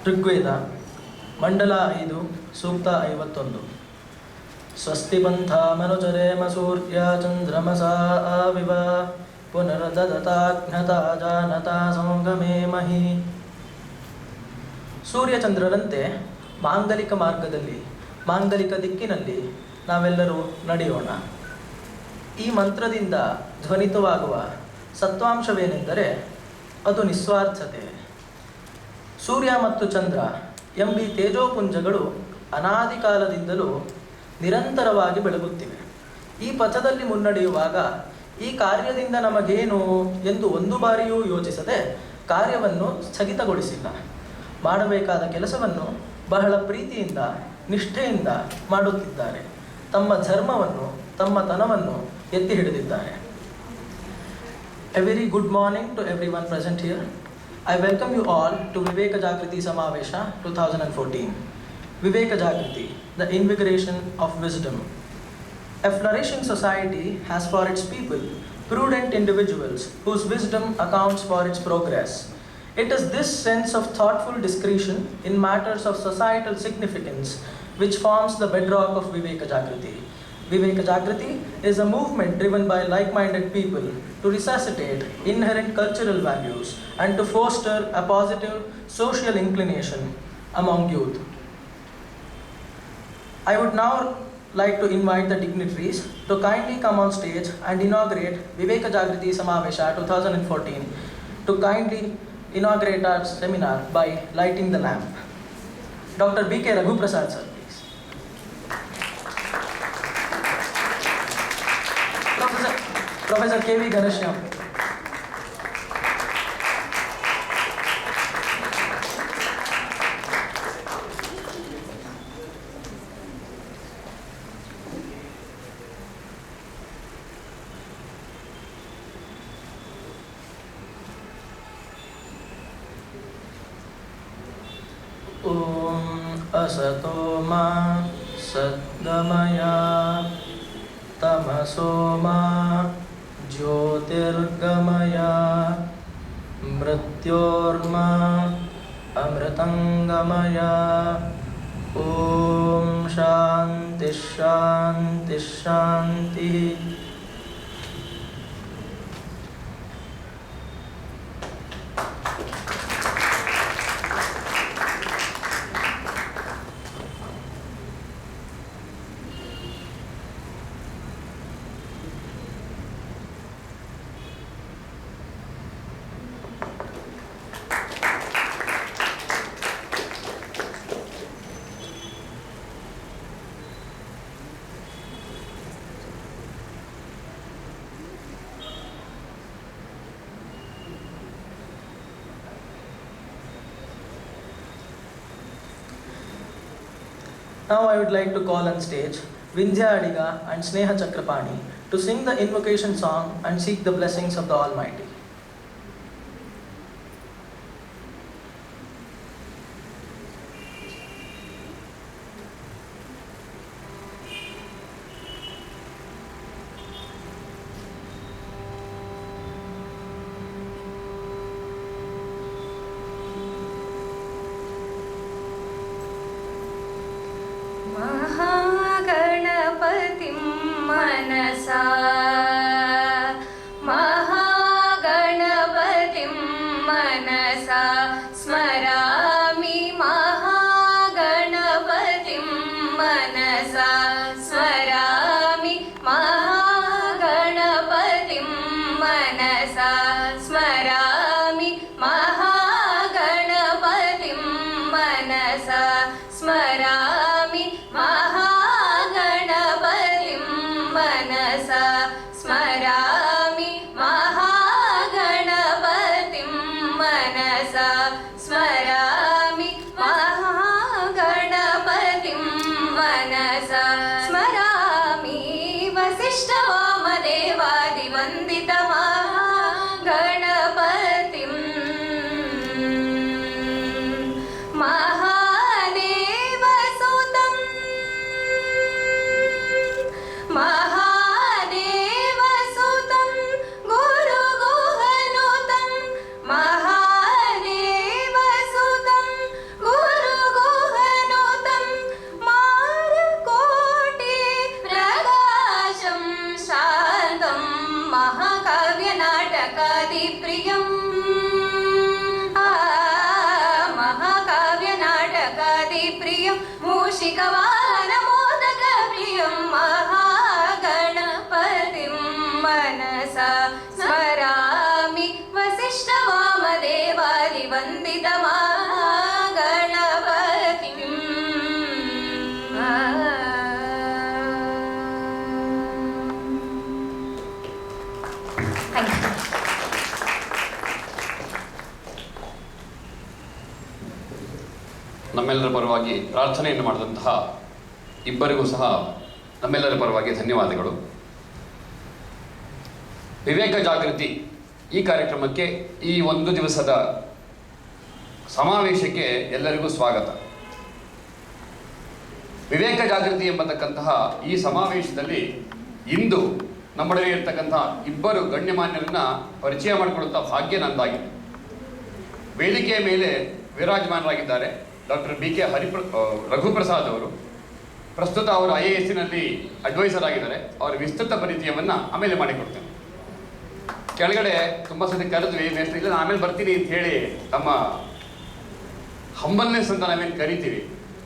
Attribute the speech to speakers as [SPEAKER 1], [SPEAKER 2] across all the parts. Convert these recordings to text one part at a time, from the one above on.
[SPEAKER 1] ಋಗ್ವೇದ ಮಂಡಲ 5 ಸೂಕ್ತ 51. ಸ್ವಸ್ತಿ ಪಂಥ ಮನುಚರೇಮ ಸೂರ್ಯ ಚಂದ್ರಮಸಾ ವಿವ ಪುನರ್ದದತಾಜ್ಞತಾ ಜಾನತಾ ಸಂಗಮೇ ಮಹಿ. ಸೂರ್ಯಚಂದ್ರರಂತೆ ಮಾಂಗಲಿಕ ಮಾರ್ಗದಲ್ಲಿ, ಮಾಂಗಲಿಕ ದಿಕ್ಕಿನಲ್ಲಿ ನಾವೆಲ್ಲರೂ ನಡೆಯೋಣ. ಈ ಮಂತ್ರದಿಂದ ಧ್ವನಿತವಾಗುವ ಸತ್ವಾಂಶವೇನೆಂದರೆ ಅದು ನಿಸ್ವಾರ್ಥತೆ. ಸೂರ್ಯ ಮತ್ತು ಚಂದ್ರ ಎಂಬಿ ತೇಜೋಪುಂಜಗಳು ಅನಾದಿ ಕಾಲದಿಂದಲೂ ನಿರಂತರವಾಗಿ ಬೆಳಗುತ್ತಿವೆ. ಈ ಪಥದಲ್ಲಿ ಮುನ್ನಡೆಯುವಾಗ ಈ ಕಾರ್ಯದಿಂದ ನಮಗೇನು ಎಂದು ಒಂದು ಬಾರಿಯೂ ಯೋಚಿಸದೆ ಕಾರ್ಯವನ್ನು ಸ್ಥಗಿತಗೊಳಿಸಿಲ್ಲ. ಮಾಡಬೇಕಾದ ಕೆಲಸವನ್ನು ಬಹಳ ಪ್ರೀತಿಯಿಂದ ನಿಷ್ಠೆಯಿಂದ ಮಾಡುತ್ತಿದ್ದಾರೆ. ತಮ್ಮ ಧರ್ಮವನ್ನು, ತಮ್ಮ ತನವನ್ನು ಎತ್ತಿ ಹಿಡಿದಿದ್ದಾರೆ. A very good morning to everyone present here. I welcome you all to Viveka Jagriti Samavesha 2014. Viveka Jagriti, the invigoration of wisdom. A flourishing society has for its people prudent individuals whose wisdom accounts for its progress. It is this sense of thoughtful discretion in matters of societal significance which forms the bedrock of Viveka Jagriti. Viveka Jagriti is a movement driven by like-minded people to resuscitate inherent cultural values and to foster a positive social inclination among youth. I would now like to invite the dignitaries to kindly come on stage and inaugurate Viveka Jagriti Samavesha 2014 to kindly inaugurate our seminar by lighting the lamp. Dr. B.K. Raghuprasad sir, please. Professor K.V. Ganashyam. असतो मा सद्गमया तमसो मा ज्योतिर्गमया मृत्योर्मा अमृतंगमया. ओम शांति शांति शांति. Now I would like to call on stage Vindhya Adiga and Sneha Chakrapani to sing the invocation song and seek the blessings of the Almighty.
[SPEAKER 2] महागणपतिं मनसा महागणपतिं मनसा स्मरामि महागणपतिं मनसा स्मरामि महागणपतिं मनसा स्मरामि महागणपतिं मनसा स्मरामि महागणपतिं मनसा स्मरामि महागणपतिं मनसा स्मरामि वन्दितमा गणपतिम्
[SPEAKER 3] ನಮ್ಮೆಲ್ಲರ ಪರವಾಗಿ ಪ್ರಾರ್ಥನೆಯನ್ನು ಮಾಡಿದಂತಹ ಇಬ್ಬರಿಗೂ ಸಹ ನಮ್ಮೆಲ್ಲರ ಪರವಾಗಿ ಧನ್ಯವಾದಗಳು. ವಿವೇಕ ಜಾಗೃತಿ ಈ ಕಾರ್ಯಕ್ರಮಕ್ಕೆ, ಈ ಒಂದು ದಿವಸದ ಸಮಾವೇಶಕ್ಕೆ ಎಲ್ಲರಿಗೂ ಸ್ವಾಗತ. ವಿವೇಕ ಜಾಗೃತಿ ಎಂಬತಕ್ಕಂತಹ ಈ ಸಮಾವೇಶದಲ್ಲಿ ಇಂದು ನಮ್ಮೊಡನೆ ಇರತಕ್ಕಂತಹ ಇಬ್ಬರು ಗಣ್ಯಮಾನ್ಯರನ್ನ ಪರಿಚಯ ಮಾಡಿಕೊಳ್ಳುತ್ತಾ ಭಾಗ್ಯ ನಂದಾಗಿದೆ. ವೇದಿಕೆಯ ಮೇಲೆ ವಿರಾಜಮಾನರಾಗಿದ್ದಾರೆ ಡಾಕ್ಟರ್ BK ರಘುಪ್ರಸಾದ್ ಅವರು. ಪ್ರಸ್ತುತ ಅವರು IAS-ನಲ್ಲಿ ಅಡ್ವೈಸರ್ ಆಗಿದ್ದಾರೆ. ಅವರ ವಿಸ್ತೃತ ಪರಿಚಯವನ್ನು ಆಮೇಲೆ ಮಾಡಿಕೊಡ್ತೇನೆ. ಕೆಳಗಡೆ ತುಂಬ ಸತಿ ಕರೆದ್ವಿ, ಮೇಸ್ಟ್ರು ಇಲ್ಲ ಆಮೇಲೆ ಬರ್ತೀನಿ ಅಂತ ಹೇಳಿ ತಮ್ಮ ಹಂಬಲ್ನೆಸ್ ಅಂತ ನಾವೇನು ಕರಿತೀವಿ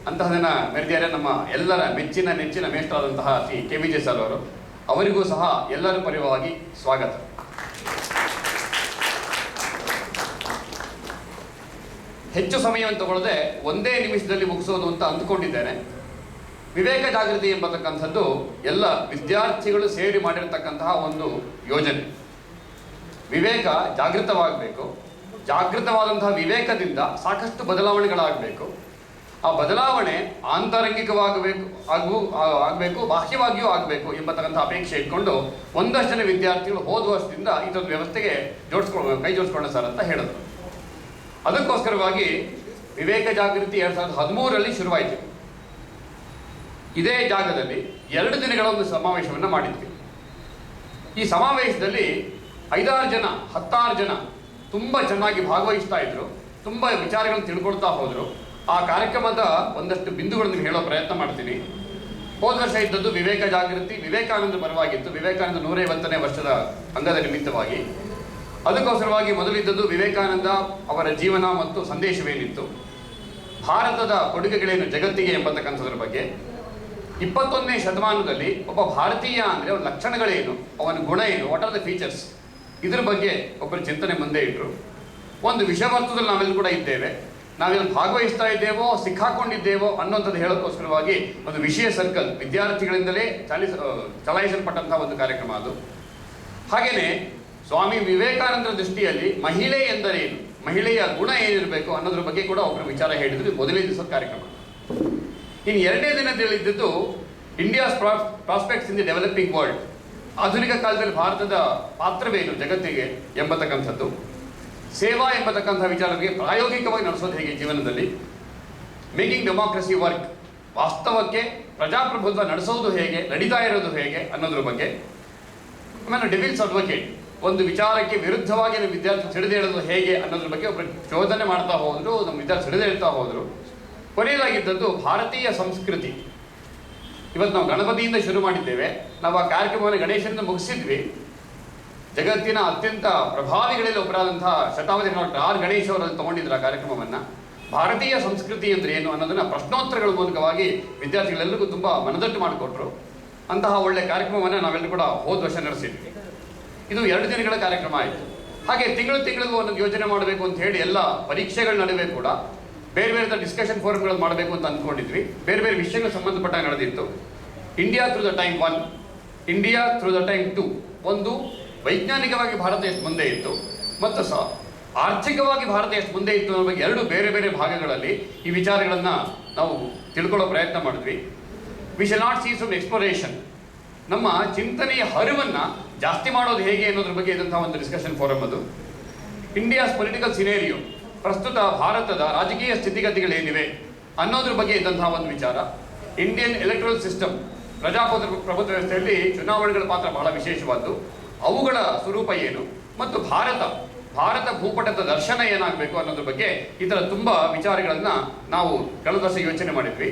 [SPEAKER 3] ಅಂತಹದನ್ನು ಮೆರೆದಿದ್ದಾರೆ ನಮ್ಮ ಎಲ್ಲರ ನೆಚ್ಚಿನ ಮೇಷ್ಟ್ರಾದಂತಹ ಶ್ರೀ KVJ ಸರ್ ಅವರು. ಅವರಿಗೂ ಸಹ ಎಲ್ಲರ ಪರವಾಗಿ ಸ್ವಾಗತ. ಹೆಚ್ಚು ಸಮಯವನ್ನು ತಗೊಳ್ಳದೆ ಒಂದೇ ನಿಮಿಷದಲ್ಲಿ ಮುಗಿಸೋದು ಅಂತ ಅಂದ್ಕೊಂಡಿದ್ದೇನೆ. ವಿವೇಕ ಜಾಗೃತಿ ಎಂಬತಕ್ಕಂಥದ್ದು ಎಲ್ಲ ವಿದ್ಯಾರ್ಥಿಗಳು ಸೇರಿ ಮಾಡಿರತಕ್ಕಂತಹ ಒಂದು ಯೋಜನೆ. ವಿವೇಕ ಜಾಗೃತವಾಗಬೇಕು. ಜಾಗೃತವಾದಂತಹ ವಿವೇಕದಿಂದ ಸಾಕಷ್ಟು ಬದಲಾವಣೆಗಳಾಗಬೇಕು. ಆ ಬದಲಾವಣೆ ಆಂತರಂಗಿಕವಾಗಬೇಕು ಆಗಬೇಕು, ಬಾಹ್ಯವಾಗಿಯೂ ಆಗಬೇಕು ಎಂಬತಕ್ಕಂಥ ಅಪೇಕ್ಷೆ ಇಟ್ಕೊಂಡು ಒಂದಷ್ಟು ಜನ ವಿದ್ಯಾರ್ಥಿಗಳು ಹೋದ ವರ್ಷದಿಂದ ಇದೊಂದು ವ್ಯವಸ್ಥೆಗೆ ಕೈ ಜೋಡಿಸ್ಕೊಳ್ಳೋಣ ಸರ್ ಅಂತ ಹೇಳಿದ್ರು. ಅದಕ್ಕೋಸ್ಕರವಾಗಿ ವಿವೇಕ ಜಾಗೃತಿ 2013ರಲ್ಲಿ ಶುರುವಾಯಿತು. ಇದೇ ಜಾಗದಲ್ಲಿ 2 ದಿನಗಳ ಒಂದು ಸಮಾವೇಶವನ್ನು ಮಾಡಿದ್ವಿ. ಈ ಸಮಾವೇಶದಲ್ಲಿ 5-6 ಜನ 16 ಜನ ತುಂಬ ಚೆನ್ನಾಗಿ ಭಾಗವಹಿಸ್ತಾ ಇದ್ರು. ತುಂಬ ವಿಚಾರಗಳನ್ನು ತಿಳ್ಕೊಳ್ತಾ ಹೋದರು. ಆ ಕಾರ್ಯಕ್ರಮದ ಒಂದಷ್ಟು ಬಿಂದುಗಳನ್ನು ಹೇಳೋ ಪ್ರಯತ್ನ ಮಾಡ್ತೀನಿ. ಹೋದ ವರ್ಷ ಇದ್ದದ್ದು ವಿವೇಕ ಜಾಗೃತಿ ವಿವೇಕಾನಂದ ಪರವಾಗಿತ್ತು. ವಿವೇಕಾನಂದ 150ನೇ ವರ್ಷದ ಅಂಗದ ನಿಮಿತ್ತವಾಗಿ. ಅದಕ್ಕೋಸ್ಕರವಾಗಿ ಮೊದಲಿದ್ದದ್ದು ವಿವೇಕಾನಂದ ಅವರ ಜೀವನ ಮತ್ತು ಸಂದೇಶವೇನಿತ್ತು, ಭಾರತದ ಕೊಡುಗೆಗಳೇನು ಜಗತ್ತಿಗೆ ಎಂಬತಕ್ಕಂಥದ್ರ ಬಗ್ಗೆ, 21ನೇ ಶತಮಾನದಲ್ಲಿ ಒಬ್ಬ ಭಾರತೀಯ ಅಂದರೆ ಅವನ ಲಕ್ಷಣಗಳೇನು, ಅವನ ಗುಣ ಏನು, ವಾಟ್ ಆರ್ ದ ಫೀಚರ್ಸ್, ಇದ್ರ ಬಗ್ಗೆ ಒಬ್ಬರು ಚಿಂತನೆ ಮುಂದೆ ಇಟ್ಟರು. ಒಂದು ವಿಷವಸ್ತುದಲ್ಲಿ ನಾವೆಲ್ಲರೂ ಕೂಡ ಇದ್ದೇವೆ. ನಾವೆಲ್ಲ ಭಾಗವಹಿಸ್ತಾ ಇದ್ದೇವೋ ಸಿಕ್ಕಾಕೊಂಡಿದ್ದೇವೋ ಅನ್ನೋಂಥದ್ದು ಹೇಳೋಕ್ಕೋಸ್ಕರವಾಗಿ ಒಂದು ವಿಷಯ ಸರ್ಕಲ್ ವಿದ್ಯಾರ್ಥಿಗಳಿಂದಲೇ ಚಲಾಯಿಸಲ್ಪಟ್ಟಂತಹ ಒಂದು ಕಾರ್ಯಕ್ರಮ ಅದು. ಹಾಗೆಯೇ ಸ್ವಾಮಿ ವಿವೇಕಾನಂದರ ದೃಷ್ಟಿಯಲ್ಲಿ ಮಹಿಳೆ ಎಂದರೇನು, ಮಹಿಳೆಯ ಗುಣ ಏನಿರಬೇಕು ಅನ್ನೋದ್ರ ಬಗ್ಗೆ ಕೂಡ ಒಬ್ಬರು ವಿಚಾರ ಹೇಳಿದ್ರು. ಮೊದಲನೇ ದಿವಸದ ಕಾರ್ಯಕ್ರಮ. ಇನ್ನು 2ನೇ ದಿನದಲ್ಲಿದ್ದದ್ದು India's prospects in the developing world, ಆಧುನಿಕ ಕಾಲದಲ್ಲಿ ಭಾರತದ ಪಾತ್ರವೇನು ಜಗತ್ತಿಗೆ ಎಂಬತಕ್ಕಂಥದ್ದು, ಸೇವಾ ಎಂಬತಕ್ಕಂಥ ವಿಚಾರಕ್ಕೆ ಪ್ರಾಯೋಗಿಕವಾಗಿ ನಡೆಸೋದು ಹೇಗೆ ಜೀವನದಲ್ಲಿ, ಮೇಕಿಂಗ್ ಡೆಮಾಕ್ರಸಿ ವರ್ಕ್, ವಾಸ್ತವಕ್ಕೆ ಪ್ರಜಾಪ್ರಭುತ್ವ ನಡೆಸೋದು ಹೇಗೆ, ನಡೀತಾ ಇರೋದು ಹೇಗೆ ಅನ್ನೋದ್ರ ಬಗ್ಗೆ. ಆಮೇಲೆ ಡೆವಿಲ್ಸ್ ಅಡ್ವೊಕೇಟ್, ಒಂದು ವಿಚಾರಕ್ಕೆ ವಿರುದ್ಧವಾಗಿ ನಮ್ಮ ವಿದ್ಯಾರ್ಥಿ ಸಿಡಿದೇಳೋದು ಹೇಗೆ ಅನ್ನೋದ್ರ ಬಗ್ಗೆ ಒಬ್ಬರು ಶೋಧನೆ ಮಾಡ್ತಾ ಹೋದರು. ನಮ್ಮ ವಿದ್ಯಾರ್ಥಿ ಸಿಡಿದೇಳ್ತಾ ಹೋದರು. ಕೊನೆಯದಾಗಿದ್ದದ್ದು ಭಾರತೀಯ ಸಂಸ್ಕೃತಿ. ಇವತ್ತು ನಾವು ಗಣಪತಿಯಿಂದ ಶುರು ಮಾಡಿದ್ದೇವೆ. ನಾವು ಆ ಕಾರ್ಯಕ್ರಮವನ್ನು ಗಣೇಶನಿಂದ ಮುಗಿಸಿದ್ವಿ. ಜಗತ್ತಿನ ಅತ್ಯಂತ ಪ್ರಭಾವಿಗಳಲ್ಲಿ ಒಬ್ಬರಾದಂತಹ ಶತಾವಧಿ ಡಾಕ್ಟರ್ R ಗಣೇಶ್ ಅವರಲ್ಲಿ ತಗೊಂಡಿದ್ರು ಆ ಕಾರ್ಯಕ್ರಮವನ್ನು. ಭಾರತೀಯ ಸಂಸ್ಕೃತಿ ಅಂದರೆ ಏನು ಅನ್ನೋದನ್ನು ಪ್ರಶ್ನೋತ್ತರಗಳ ಮೂಲಕವಾಗಿ ವಿದ್ಯಾರ್ಥಿಗಳೆಲ್ಲರಿಗೂ ತುಂಬ ಮನದಟ್ಟು ಮಾಡಿಕೊಟ್ರು. ಅಂತಹ ಒಳ್ಳೆಯ ಕಾರ್ಯಕ್ರಮವನ್ನು ನಾವೆಲ್ಲರೂ ಕೂಡ ಹೋದ ವರ್ಷ ನಡೆಸಿದ್ವಿ. ಇದು 2 ದಿನಗಳ ಕಾರ್ಯಕ್ರಮ ಆಯಿತು. ಹಾಗೆ ತಿಂಗಳಿಗೂ ಒಂದೊಂದು ಯೋಜನೆ ಮಾಡಬೇಕು ಅಂತ ಹೇಳಿ ಎಲ್ಲ ಪರೀಕ್ಷೆಗಳ ನಡುವೆ ಕೂಡ ಬೇರೆ ಬೇರೆ ಡಿಸ್ಕಷನ್ ಫೋರಮ್ಗಳನ್ನು ಮಾಡಬೇಕು ಅಂತ ಅಂದ್ಕೊಂಡಿದ್ವಿ. ಬೇರೆ ಬೇರೆ ವಿಷಯಗಳು ಸಂಬಂಧಪಟ್ಟ ನಡೆದಿತ್ತು. India through the time 1, India through the time 2. ಒಂದು ವೈಜ್ಞಾನಿಕವಾಗಿ ಭಾರತ ಎಷ್ಟು ಮುಂದೆ ಇತ್ತು ಮತ್ತು ಆರ್ಥಿಕವಾಗಿ ಭಾರತ ಎಷ್ಟು ಮುಂದೆ ಇತ್ತು ಅನ್ನೋ ಬಗ್ಗೆ 2 ಬೇರೆ ಬೇರೆ ಭಾಗಗಳಲ್ಲಿ ಈ ವಿಚಾರಗಳನ್ನು ನಾವು ತಿಳ್ಕೊಳ್ಳೋ ಪ್ರಯತ್ನ ಮಾಡಿದ್ವಿ. We shall not see from exploration, ನಮ್ಮ ಚಿಂತನೆಯ ಹರಿವನ್ನು ಜಾಸ್ತಿ ಮಾಡೋದು ಹೇಗೆ ಅನ್ನೋದ್ರ ಬಗ್ಗೆ ಇದ್ದಂತಹ ಒಂದು ಡಿಸ್ಕಷನ್ ಫೋರಮ್ ಅದು. ಇಂಡಿಯಾಸ್ ಪೊಲಿಟಿಕಲ್ ಸಿನೇರಿಯೋ, ಪ್ರಸ್ತುತ ಭಾರತದ ರಾಜಕೀಯ ಸ್ಥಿತಿಗತಿಗಳೇನಿವೆ ಅನ್ನೋದ್ರ ಬಗ್ಗೆ ಇದ್ದಂತಹ ಒಂದು ವಿಚಾರ. ಇಂಡಿಯನ್ ಎಲೆಕ್ಟ್ರಲ್ ಸಿಸ್ಟಮ್, ಪ್ರಜಾಪ್ರಭುತ್ವ ವ್ಯವಸ್ಥೆಯಲ್ಲಿ ಚುನಾವಣೆಗಳ ಪಾತ್ರ ಬಹಳ ವಿಶೇಷವಾದ್ದು, ಅವುಗಳ ಸ್ವರೂಪ ಏನು ಮತ್ತು ಭಾರತ ಭೂಪಟದ ದರ್ಶನ ಏನಾಗಬೇಕು ಅನ್ನೋದ್ರ ಬಗ್ಗೆ ಈ ಥರ ತುಂಬ ವಿಚಾರಗಳನ್ನು ನಾವು ಕಳೆದ ವರ್ಷ ಯೋಚನೆ ಮಾಡಿದ್ವಿ.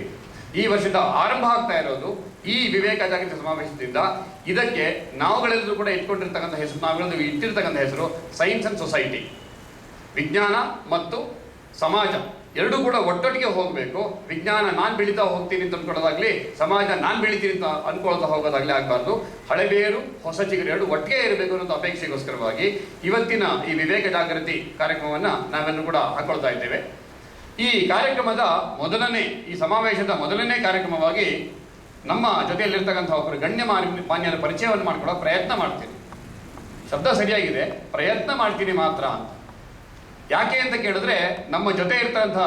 [SPEAKER 3] ಈ ವರ್ಷದ ಆರಂಭ ಆಗ್ತಾ ಇರೋದು ಈ ವಿವೇಕ ಜಾಗೃತಿ ಸಮಾವೇಶದಿಂದ. ಇದಕ್ಕೆ ನಾವುಗಳೆಲ್ಲರೂ ಕೂಡ ಇಟ್ಕೊಂಡಿರ್ತಕ್ಕಂಥ ಹೆಸರು, ನಾವುಗಳು ಇಟ್ಟಿರ್ತಕ್ಕಂಥ ಹೆಸರು ಸೈನ್ಸ್ ಅಂಡ್ ಸೊಸೈಟಿ, ವಿಜ್ಞಾನ ಮತ್ತು ಸಮಾಜ ಎರಡೂ ಕೂಡ ಒಟ್ಟೊಟ್ಟಿಗೆ ಹೋಗಬೇಕು. ವಿಜ್ಞಾನ ನಾನು ಬೆಳೀತಾ ಹೋಗ್ತೀನಿ ಅಂತ ಅಂದ್ಕೊಳ್ಳೋದಾಗ್ಲಿ, ಸಮಾಜ ನಾನು ಬೆಳಿತೀನಿ ಅಂತ ಅನ್ಕೊಳ್ತಾ ಹೋಗೋದಾಗ್ಲಿ ಆಗಬಾರ್ದು. ಹಳೆಬೇರು ಹೊಸ ಚಿಗುರು ಎರಡು ಒಟ್ಟಿಗೆ ಇರಬೇಕು ಅನ್ನೋ ಅಪೇಕ್ಷೆಗೋಸ್ಕರವಾಗಿ ಇವತ್ತಿನ ಈ ವಿವೇಕ ಜಾಗೃತಿ ಕಾರ್ಯಕ್ರಮವನ್ನು ನಾವೆಲ್ಲರೂ ಕೂಡ ಹಾಕೊಳ್ತಾ ಇದ್ದೇವೆ. ಈ ಕಾರ್ಯಕ್ರಮದ ಈ ಸಮಾವೇಶದ ಮೊದಲನೇ ಕಾರ್ಯಕ್ರಮವಾಗಿ ನಮ್ಮ ಜೊತೆಯಲ್ಲಿರ್ತಕ್ಕಂಥ ಒಬ್ಬರು ಮಾನ್ಯರ ಪರಿಚಯವನ್ನು ಮಾಡ್ಕೊಳ್ಳೋ ಪ್ರಯತ್ನ ಮಾಡ್ತೀನಿ. ಶಬ್ದ ಸರಿಯಾಗಿದೆ, ಪ್ರಯತ್ನ ಮಾಡ್ತೀನಿ ಮಾತ್ರ ಅಂತ. ಯಾಕೆ ಅಂತ ಕೇಳಿದ್ರೆ, ನಮ್ಮ ಜೊತೆ ಇರ್ತಕ್ಕಂಥ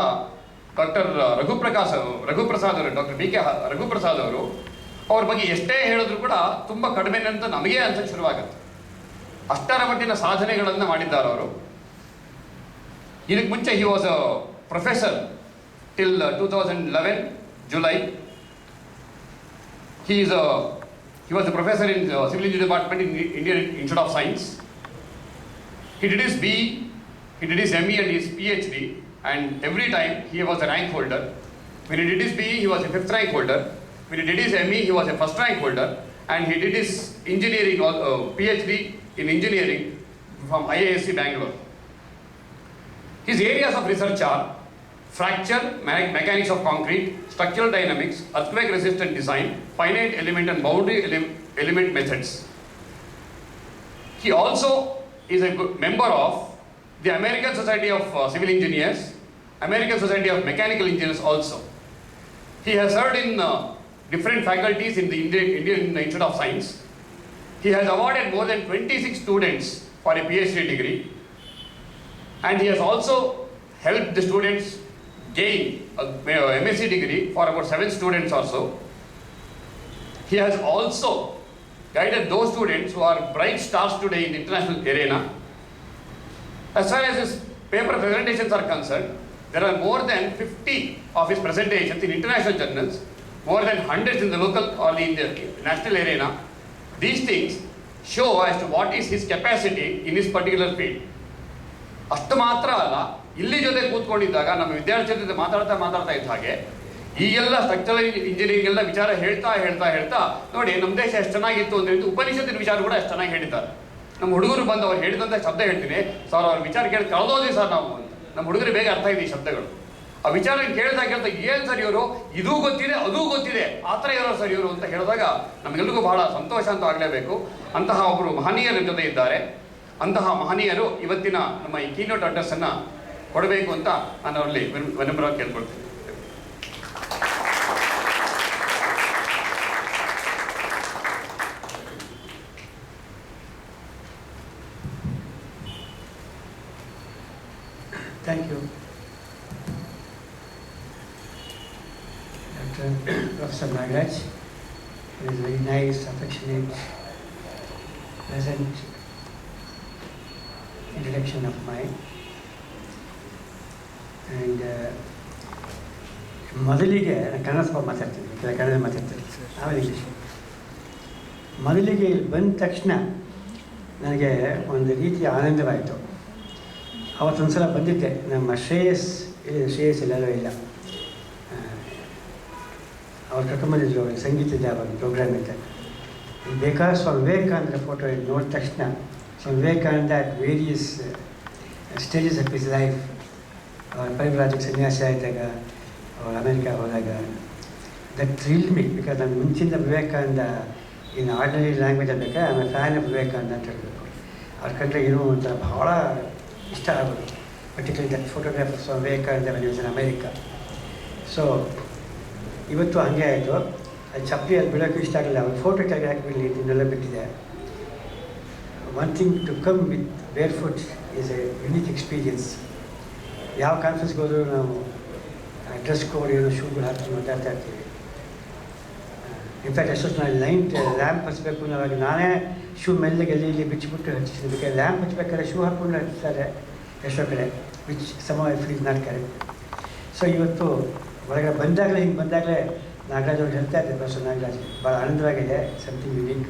[SPEAKER 3] ಡಾಕ್ಟರ್ ರಘುಪ್ರಸಾದ್ ಅವರು, ಡಾಕ್ಟರ್ BK ರಘುಪ್ರಸಾದ್ ಅವರು, ಅವ್ರ ಬಗ್ಗೆ ಎಷ್ಟೇ ಹೇಳಿದ್ರು ಕೂಡ ತುಂಬ ಕಡಿಮೆ ಅಂತ ನಮಗೆ ಅನ್ಸಕ್ಕೆ ಶುರುವಾಗುತ್ತೆ. ಅಷ್ಟರ ಮಟ್ಟಿನ ಸಾಧನೆಗಳನ್ನು ಮಾಡಿದ್ದಾರೆ ಅವರು. ಇದಕ್ಕೆ ಮುಂಚೆ he was a professor till 2011 July. He was a professor in Civil Engineering Department in Indian Institute of Science. He did his BE, he did his ME and his PhD, and every time he was a rank holder. When he did his BE, he was a 5th rank holder. When he did his ME, he was a 1st rank holder. And he did his engineering, PhD in engineering from IISc Bangalore. His areas of research are fracture mechanics of concrete, structural dynamics, earthquake resistant design, finite element and boundary element methods. He also is a member of the American Society of Civil Engineers, American Society of Mechanical Engineers also. He has served in different faculties in the Indian Institute of Science. He has awarded more than 26 students for a PhD degree, and he has also helped the students gain a MSc degree for about 7 students or so. He has also guided those students who are bright stars today in the international arena. As far as his paper presentations are concerned, there are more than 50 of his presentations in international journals, more than hundreds in the local or in the national arena. These things show as to what is his capacity in his particular field. ಅಷ್ಟು ಮಾತ್ರ ಅಲ್ಲ, ಇಲ್ಲಿ ಜೊತೆ ಕೂತ್ಕೊಂಡಿದ್ದಾಗ ನಮ್ಮ ವಿದ್ಯಾರ್ಥಿ ಜೊತೆ ಮಾತಾಡ್ತಾ ಇದ್ದ ಹಾಗೆ ಈಗೆಲ್ಲ ಸ್ಟ್ರಕ್ಚರಲ್ ಇಂಜಿನಿಯರಿಂಗ್ ಎಲ್ಲ ವಿಚಾರ ಹೇಳ್ತಾ ನೋಡಿ ನಮ್ಮ ದೇಶ ಎಷ್ಟು ಚೆನ್ನಾಗಿತ್ತು ಅಂದ್ರೆ ಉಪನಿಷತ್ತಿನ ವಿಚಾರ ಕೂಡ ಎಷ್ಟು ಚೆನ್ನಾಗಿ ಹೇಳಿದ್ದಾರೆ. ನಮ್ಮ ಹುಡುಗರು ಬಂದು ಅವ್ರು ಹೇಳಿದಂಥ ಶಬ್ದ ಹೇಳ್ತೀನಿ ಸರ್, ಅವ್ರ ವಿಚಾರ ಕೇಳಿ ಕಳೆದೋದ್ವಿ ಸರ್ ನಾವು ಅಂತ. ನಮ್ಮ ಹುಡುಗರು ಬೇಗ ಅರ್ಥ ಇದೆ ಈ ಶಬ್ದಗಳು. ಆ ವಿಚಾರ ಕೇಳ್ತಾ ಏನು ಸರ್ ಇವರು, ಇದೂ ಗೊತ್ತಿದೆ ಅದೂ ಗೊತ್ತಿದೆ, ಆ ಥರ ಇರೋ ಸರ್ ಇವರು ಅಂತ ಹೇಳಿದಾಗ ನಮಗೆಲ್ಲರಿಗೂ ಬಹಳ ಸಂತೋಷ ಅಂತ ಆಗಲೇಬೇಕು. ಅಂತಹ ಒಬ್ಬರು ಮಹನೀಯರ ಜೊತೆ ಇದ್ದಾರೆ. ಅಂತಹ ಮಹನೀಯರು ಇವತ್ತಿನ ನಮ್ಮ ಈ ಕೀನೋಟ್ ಅಡ್ರೆಸ್ ಅನ್ನ ಕೊಡಬೇಕು ಅಂತ ನಾನು ಅವರಲ್ಲಿ ವಿನಮ್ರವಾಗಿ ಕೇಳ್ಕೊಳ್ತೀನಿ.
[SPEAKER 4] Thank you, Dr. Professor Nagaraj. It is very nice, affectionate, pleasant introduction of mine. And ಮೊದಲಿಗೆ ನಾನು ಕನ್ನಡ ಸ್ವಲ್ಪ ಮಾತಾಡ್ತೀನಿ, ಕನ್ನಡ ಮಾತಾಡ್ತೀನಿ, ಆಮೇಲೆ ಇಂಗ್ಲೀಷ್. ಮೊದಲಿಗೆ ಇಲ್ಲಿ ಬಂದ ತಕ್ಷಣ ನನಗೆ ಒಂದು ರೀತಿಯ ಆನಂದವಾಯಿತು. ಅವತ್ತೊಂದು ಸಲ ಬಂದಿದ್ದೆ, ನಮ್ಮ ಶ್ರೇಯಸ್ ಎಲ್ಲರೂ ಇಲ್ಲ, ಅವ್ರು ಕರ್ಕೊಂಬಂದಿದ್ರು ಸಂಗೀತದ ಒಂದು ಪ್ರೋಗ್ರಾಮ್ ಇತ್ತು. ಬೇಕಾದ್ರೆ ಸ್ವಾಮಿ ವಿವೇಕಾನಂದ ಫೋಟೋ ನೋಡಿದ ತಕ್ಷಣ Swami Vivekananda at various stages of his life, ಅವ್ರ ಪರಿವ್ರಾಜಕ್ಕೆ ಸನ್ಯಾಸಿ ಆಯಿತಾಗ, ಅವ್ರು ಅಮೇರಿಕಾ ಹೋದಾಗ, ದಟ್ ಥ್ರಿಲ್ಡ್ ಮಿ. ಬಿಕಾಸ್ ನಾನು ಮುಂಚಿಂದ ವಿವೇಕಾನಂದ ಇನ್ ಆರ್ಡಿನರಿ ಲ್ಯಾಂಗ್ವೇಜ್ ಆಗಬೇಕಾ, ಆಮೇಲೆ ಫ್ಯಾನ್ ಆಫ್ ವಿವೇಕಾನಂದ ಅಂತ ಹೇಳಬೇಕು. ಅವ್ರ ಕಂಡ್ರೆ ಏನೋ ಒಂಥರ ಭಾಳ ಇಷ್ಟ ಆಗೋದು, particularly that photographers of Vivekananda when was in America. So ಇವತ್ತು ಹಾಗೆ ಆಯಿತು. ಅದು ಚಪ್ಪಲಿ ಅಲ್ಲಿ ಬಿಡೋಕ್ಕೂ ಇಷ್ಟ ಆಗಲಿಲ್ಲ, ಅವ್ರು ಫೋಟೋ ತೆಗೆ ಹಾಕಿಬಿಡಲಿ ಇದನ್ನೆಲ್ಲ ಬಿಟ್ಟಿದೆ. One thing to come with barefoot is a unique experience. ಯಾವ ಕಾನ್ಫರೆನ್ಸ್ಗೆ ಹೋದರೂ ನಾವು ಡ್ರೆಸ್ ಕೋಡ್ ಏನೋ ಶೂಗಳು ಹಾಕಿ ಮಾತಾಡ್ತಾ ಇರ್ತೀವಿ. ಇನ್ಫ್ಯಾಕ್ಟ್ ಎಷ್ಟೊತ್ತು ನಾನು ಲ್ಯಾಂಪ್ ಹಚ್ಚಬೇಕು ಅನ್ನೋವಾಗ ನಾನೇ ಶೂ ಮೆಲ್ಲಗೆ ಇಲ್ಲಿ ಬಿಚ್ಚಿಬಿಟ್ಟು ಹಚ್ಚಿದ್ದೀನಿ. ಬೇಕಾದ್ರೆ ಲ್ಯಾಂಪ್ ಹಚ್ಬೇಕಾದ್ರೆ ಶೂ ಹಾಕ್ಕೊಂಡು ಹಚ್ತಾರೆ ಎಷ್ಟೋ ಕಡೆ, which some I feel not correct. So ಇವತ್ತು ಹೊರಗಡೆ ಬಂದಾಗಲೇ ಹಿಂಗೆ ಬಂದಾಗಲೇ ನಾಗರಾಜ್ ಅವ್ರು ಹೇಳ್ತಾ ಇದ್ದೆ, ಪ್ರೊಫೆಸರ್ ನಾಗರಾಜ್, ಭಾಳ ಆನಂದವಾಗಿದೆ, something unique.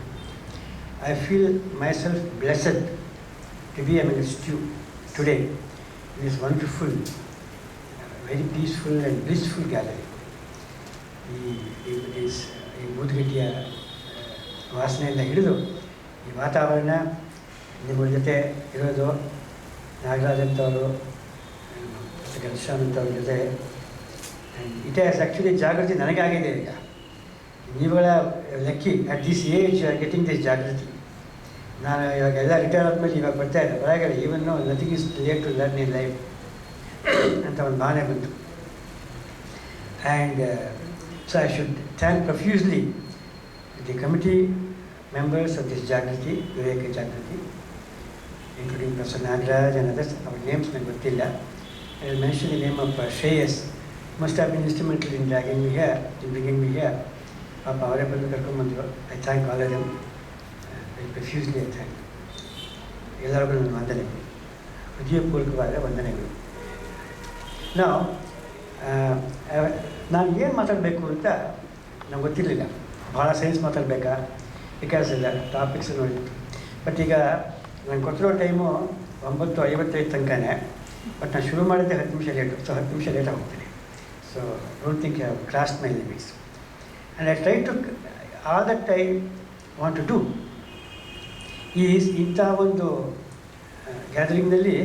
[SPEAKER 4] I feel myself blessed to be amongst you today in this wonderful, very peaceful and blissful gallery. ಈ ಬೂದ್ಗಡ್ಡಿಯ ವಾಸನೆಯಿಂದ ಹಿಡಿದು ಈ ವಾತಾವರಣ, ನಿಮ್ಮ ಜೊತೆ ಇರೋದು, ನಾಗರಾಜ್ ಅಂತವರು, ಘನಶ್ಯಾಮ್ ಅಂತ ಅವ್ರ ಜೊತೆ. ಇಟ್ ಹ್ಯಾಸ್ ಆ್ಯಕ್ಚುಲಿ ಜಾಗೃತಿ ನನಗಾಗಿದೆ ಈಗ. ನೀವುಗಳ lucky at this age getting this ಜಾಗೃತಿ. ನಾನು ಇವಾಗ ಎಲ್ಲ ರಿಟೈರ್ ಆದಮೇಲೆ ಇವಾಗ ಬರ್ತಾ ಇದ್ದೆ ಹೊರಗಡೆ, even nothing is late to learn in life ಅಂತ ಒಂದು ಭಾವನೆ ಬಂತು. And so I should thank profusely the committee members of this Jagriti, Viveka Jagriti, including Professor Nagaraj and others. Our names may ಗೊತ್ತಿಲ್ಲ. I will mention the name of Shreyas. Must have been instrumental in dragging me here, in bringing me here. ಪಾಪ ಅವರೇ ಬಂದು ಕರ್ಕೊಂಡ್ಬಂದರು. I thank all of them. Very profusely I thank ಎಲ್ಲರಿಗೂ ನನ್ನ ವಂದನೆಗಳು, ಹೃದಯಪೂರ್ವಕವಾದ ವಂದನೆಗಳು. ನಾವು ನಾನು ಏನು ಮಾತಾಡಬೇಕು ಅಂತ ನಂಗೆ ಗೊತ್ತಿರಲಿಲ್ಲ. ಭಾಳ ಸೈನ್ಸ್ ಮಾತಾಡಬೇಕಾ, ಬಿಕಾಸ್ ಇಲ್ಲ ಟಾಪಿಕ್ಸ್ ನೋಡಿತ್ತು. ಬಟ್ ಈಗ ನಾನು ಕೊಟ್ಟಿರೋ ಟೈಮು 9:55 ತನಕನೇ. ಬಟ್ ನಾನು ಶುರು ಮಾಡಿದ್ದೆ 10 ನಿಮಿಷ ಲೇಟು. ಸೊ 10 ನಿಮಿಷ ಲೇಟಾಗಿ ಹೋಗ್ತೀನಿ. So don't think have cross my limits. And I try to all that I want to do is, ಇಂಥ ಒಂದು ಗ್ಯಾದರಿಂಗ್ನಲ್ಲಿ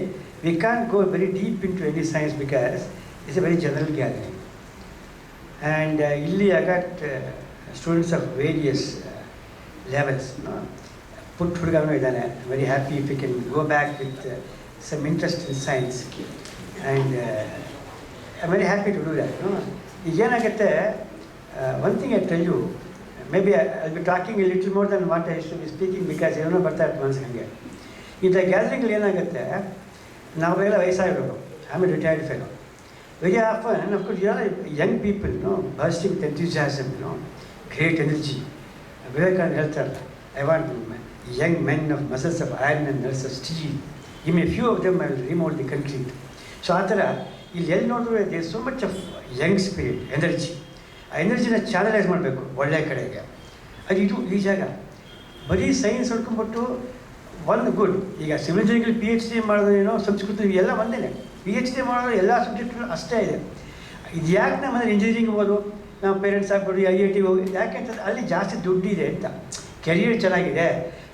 [SPEAKER 4] we can go very deep into any science because it's a very general gathering. And ಇಲ್ಲಿ I got students of various levels. ಪುಟ್ ಹುಡುಗನೂ ಇದ್ದಾನೆ. Very happy if you can go back with some interest in science. And I very happy to do that. ಈಗ ಏನಾಗುತ್ತೆ, one thing I tell you, maybe I be talking a little more than what I should be speaking because ಏನೋ ಬರ್ತಾ ಇತ್ತು ಮನಸ್ಸು ಹಂಗೆ. ಇಂಥ ಗ್ಯಾದರಿಂಗ್ಗಳು ಏನಾಗುತ್ತೆ, ನಾವೆಲ್ಲ ವಯಸ್ಸಾಗಿರೋರು, I am a retired fellow. Very often of course young people bursting with enthusiasm, great energy. Vivekananda ಹೇಳ್ತಾರಲ್ಲ, I want young men of muscles of iron and nerves of steel, him a few of them I will remould the concrete. So ಆ ಥರ ಇಲ್ಲಿ ಎಲ್ಲಿ ನೋಡಿದ್ರು there so much of young spirit, energy. ಆ ಎನರ್ಜಿನ channelise ಮಾಡಬೇಕು ಒಳ್ಳೆಯ ಕಡೆಗೆ. ಅದು ಇದು ಈ ಜಾಗ. ಬರೀ ಸೈನ್ಸ್ ಹೊಡ್ಕೊಂಡ್ಬಿಟ್ಟು ಒಂದು ಗುಡ್. ಈಗ ಸಿವಿಲ್ ಇಂಜಿನಿಯರಿಂಗ್ PhD ಮಾಡೋದೇನೋ, ಸಂಸ್ಕೃತ ಎಲ್ಲ ಒಂದೇ. PhD ಮಾಡೋದು ಎಲ್ಲ ಸಬ್ಜೆಕ್ಟ್ಗಳು ಅಷ್ಟೇ ಇದೆ. ಇದು ಯಾಕೆ ನಮ್ಮ ಮನೇಲಿ ಇಂಜಿನಿಯರಿಂಗ್ ಹೋಗೋದು, ನಮ್ಮ ಪೇರೆಂಟ್ಸ್ ಆಗ್ಬಿಟ್ಟು IIT ಹೋಗಿ, ಯಾಕೆ ಅಂತಂದ್ರೆ ಅಲ್ಲಿ ಜಾಸ್ತಿ ದುಡ್ಡಿದೆ ಅಂತ, ಕೆರಿಯರ್ ಚೆನ್ನಾಗಿದೆ.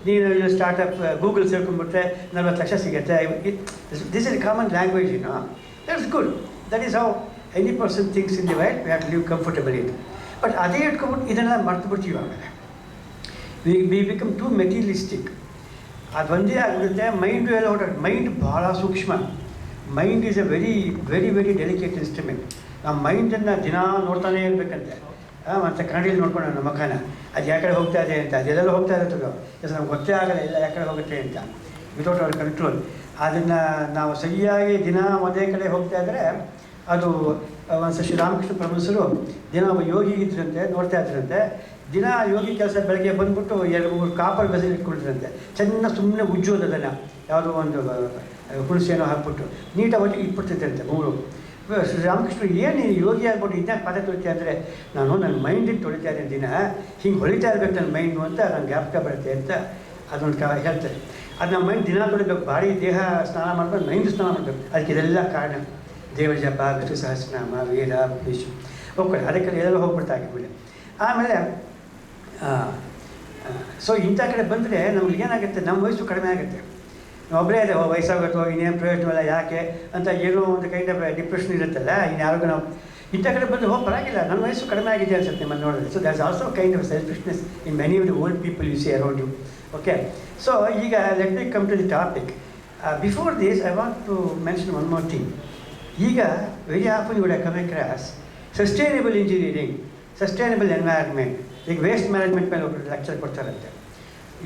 [SPEAKER 4] ನೀನು ಸ್ಟಾರ್ಟಪ್ ಗೂಗಲ್ ಸೇರ್ಕೊಂಡ್ಬಿಟ್ರೆ 40 ಲಕ್ಷ ಸಿಗುತ್ತೆ. This is common language, that's good. That is how any person thinks in the world. We have to live comfortable in. But ಅದೇ ಇಟ್ಕೊಂಡ್ಬಿಟ್ಟು ಇದನ್ನೆಲ್ಲ ಮರ್ತು ಬಿಡ್ತೀವಿ. ಆಮೇಲೆ ವಿ ಬಿಕಮ್ ಟು ಮೆಟೀರಿಯಲಿಸ್ಟಿಕ್. ಅದು ಒಂದೇ ಆಗಿಬಿಡುತ್ತೆ. ಮೈಂಡು ಎಲ್ಲ ಹೊರಟು. ಮೈಂಡ್ ಭಾಳ ಸೂಕ್ಷ್ಮ. Mind is A very very very delicate instrument. ನಮ್ಮ ಮೈಂಡನ್ನು ದಿನ ನೋಡ್ತಾನೇ ಇರಬೇಕಂತೆ. ಮತ್ತು ಕನ್ನಡಿಯಲ್ಲಿ ನೋಡ್ಕೊಂಡು ನಮ್ಮ ಮುಖನ ಅದು ಯಾಕಡೆ ಹೋಗ್ತಾ ಇದೆ ಅಂತ, ಅದೆಲ್ಲೆಲ್ಲ ಹೋಗ್ತಾ ಇರುತ್ತದೋ ಎಸ್ ನಮ್ಗೆ ಗೊತ್ತೇ ಆಗಲ್ಲ ಎಲ್ಲ ಯಾಕಡೆ ಹೋಗುತ್ತೆ ಅಂತ, ವಿತೌಟ್ ಅವರ್ ಕಂಟ್ರೋಲ್. ಅದನ್ನು ನಾವು ಸರಿಯಾಗಿ ದಿನ ಒಂದೇ ಕಡೆ ಹೋಗ್ತಾ ಇದ್ದರೆ ಅದು ಒಂದು ಶ್ರೀರಾಮಕೃಷ್ಣ ಪರಮಹಂಸರು ದಿನ ಒಬ್ಬ ಯೋಗಿ ಇದ್ರಂತೆ, ನೋಡ್ತಾ ಇದ್ರಂತೆ. ದಿನ ಯೋಗಿ ಕೆಲಸ ಬೆಳಗ್ಗೆ ಬಂದುಬಿಟ್ಟು 2-3 ಕಾಪರ್ ಬೆಸಲ್ಲಿ ಇಟ್ಕೊಂಡಿದ್ರಂತೆ. ಚೆನ್ನಾಗಿ ಸುಮ್ಮನೆ ಉಜ್ಜೋದನ್ನು ಯಾವುದೋ ಒಂದು ಹುಣಸೆನೋ ಹಾಕ್ಬಿಟ್ಟು ನೀಟಾಗಿ ಒಟ್ಟಿಗೆ ಇಟ್ಬಿಡ್ತಿದ್ದಂತೆ 3. ಶ್ರೀರಾಮಕೃಷ್ಣ ಏನು ನೀನು ಯೋಗಿ ಆಗ್ಬಿಟ್ಟು ಇದನ್ನ ಪಾಠ ತೊಳಿತಾ ಅಂದರೆ, ನಾನು ನನ್ನ ಮೈಂಡಿಗೆ ತೊಳಿತಾ ಇದ್ದೀನಿ ದಿನ, ಹಿಂಗೆ ಹೊಳಿತಾ ಇರಬೇಕು ನನ್ನ ಮೈಂಡು ಅಂತ ನನ್ನ ಜ್ಞಾಪಕ ಬರುತ್ತೆ ಅಂತ ಅದೊಂದು ಹೇಳ್ತಾರೆ. ಅದು ನಮ್ಮ ಮೈಂಡ್ ದಿನ ತೊಳಿಬೇಕು. ಭಾರಿ ದೇಹ ಸ್ನಾನ ಮಾಡಬೇಕು, ಮೈಂಡು ಸ್ನಾನ ಮಾಡಬೇಕು. ಅದಕ್ಕೆ ಇದೆಲ್ಲ ಕಾರಣ. ದೇವರ ಜಪ, ವಿಷ್ಣು ಸಹಸ್ರನಾಮ, ವೇದ, ವಿಷ್ಣು ಹೋಗ್ಕೊಳ್ಳಿ. ಅದಕ್ಕೆ ಎಲ್ಲ ಹೋಗ್ಬಿಡ್ತಾ ಆಗಿಬಿಡಿ. ಆಮೇಲೆ ಸೊ ಇಂಥ ಕಡೆ ಬಂದರೆ ನಮ್ಗೆ ಏನಾಗುತ್ತೆ, ನಮ್ಮ ವಯಸ್ಸು ಕಡಿಮೆ ಆಗುತ್ತೆ. ಒಬ್ಬರೇ ಇದೆ, ವಯಸ್ಸಾಗುತ್ತೋ ಇನ್ನೇನು ಪ್ರಯೋಜನವಲ್ಲ ಯಾಕೆ ಅಂತ ಏನೋ ಒಂದು ಕೈಂಡ್ ಆಫ್ ಡಿಪ್ರೆಷನ್ ಇರುತ್ತಲ್ಲ. ಇನ್ಯಾರಿಗೂ ನಾವು ಇಂಥ ಕಡೆ ಬಂದು ಪರವಾಗಿಲ್ಲ, ನನ್ನ ವಯಸ್ಸು ಕಡಿಮೆ ಆಗಿದೆ ಅನ್ಸುತ್ತೆ ನಿಮ್ಮನ್ನು ನೋಡಿದ್ರೆ. So that's also kind of selfishness in many of the old people you see around you. Okay, so ಈಗ let me come to the topic. Before this I want to mention one more thing. ಈಗ very often you would have come across sustainable engineering, sustainable environment. ಈಗ waste management ಮೇಲೆ ಒಬ್ಬರು lecture ಕೊಡ್ತಾರಂತೆ.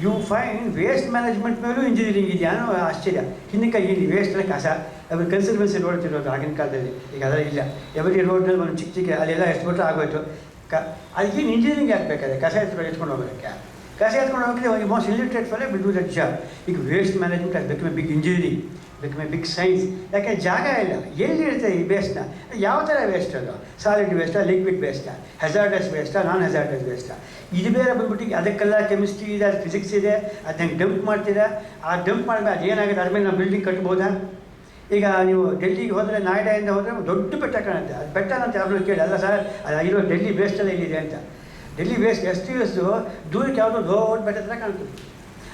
[SPEAKER 4] You find waste management ಮೇಲೂ engineering ಇದೆಯಾನೋ ಆಶ್ಚರ್ಯ. ಹಿಂದಕ್ಕೆ ಇಲ್ಲಿ ವೇಸ್ಟ್ ಎಲ್ಲ ಕಸ, ಅವ್ರು ಕನ್ಸರ್ವೆನ್ಸಿ ರೋಡ್ ಇರೋದು ಆಗಿನ ಕಾಲದಲ್ಲಿ. ಈಗ ಅದೆಲ್ಲ ಇಲ್ಲ. ಎವರಿ ರೋಡ್ನಲ್ಲಿ ಒಂದು ಚಿಕ್ಕ ಚಿಕ್ಕ ಅಲ್ಲೆಲ್ಲ ಎಷ್ಟು ಬಿಟ್ಟರೆ ಆಗೋಯ್ತು. ಅದಕ್ಕೇನು ಇಂಜಿನಿಯರಿಂಗ್ ಆಗಬೇಕಾದ್ರೆ ಕಸ ಎತ್ಕೊಂಡು ಹೋಗೋದಕ್ಕೆ. ಕಸ ಎತ್ಕೊಂಡು ಹೋಗಿದ್ರೆ most illiterate fellow will do that job. ಈಗ ವೇಸ್ಟ್ ಮ್ಯಾನೇಜ್ಮೆಂಟ್ ಅದು become a big engineering, become a big science. ಯಾಕೆ ಜಾಗ ಇಲ್ಲ. ಎಲ್ಲಿರುತ್ತೆ ಈ ವೇಸ್ಟ್ನ? ಯಾವ ಥರ ವೇಸ್ಟ್ ಅದು? ಸಾಲಿಡ್ ವೇಸ್ಟಾ, ಲಿಕ್ವಿಡ್ ವೇಸ್ಟಾ, ಹೆಜಾರ್ಡಸ್ ವೇಸ್ಟಾ, ನಾನ್ ಹೆಜಾರ್ಡಸ್ ವೇಸ್ಟಾ? ಇದು ಬೇರೆ ಬಂದ್ಬಿಟ್ಟು ಅದಕ್ಕೆಲ್ಲ ಕೆಮಿಸ್ಟ್ರಿ ಇದೆ, ಅದು ಫಿಸಿಕ್ಸ್ ಇದೆ, ಅದನ್ನ ಡಂಪ್ ಮಾಡ್ತೀರಾ. ಆ ಡಂಪ್ ಮಾಡಿದ್ರೆ ಅದು ಏನಾಗುತ್ತೆ, ಅದ್ರ ಮೇಲೆ ನಾವು ಬಿಲ್ಡಿಂಗ್ ಕಟ್ಬೋದಾ? ಈಗ ನೀವು ಡೆಲ್ಲಿಗೆ ಹೋದರೆ, ನಾಯ್ಡಾಯಿಂದ ಹೋದರೆ ದೊಡ್ಡ ಬೆಟ್ಟ ಕಾಣುತ್ತೆ. ಅದು ಬೆಟ್ಟ ಅಂತ ಯಾರು ಕೇಳಿ, ಅಲ್ಲ ಸರ್ ಅದು ಇರೋ ಡೆಲ್ಲಿ ವೇಸ್ಟೆಲ್ಲ ಇಲ್ಲಿದೆ ಅಂತ. ಡೆಲ್ಲಿ ವೇಸ್ಟ್ ಎಷ್ಟು ದೂರಕ್ಕೆ ಯಾವುದೋ ದೊಡ್ಡ ಬೆಟ್ಟ ಥರ ಕಾಣ್ತದೆ.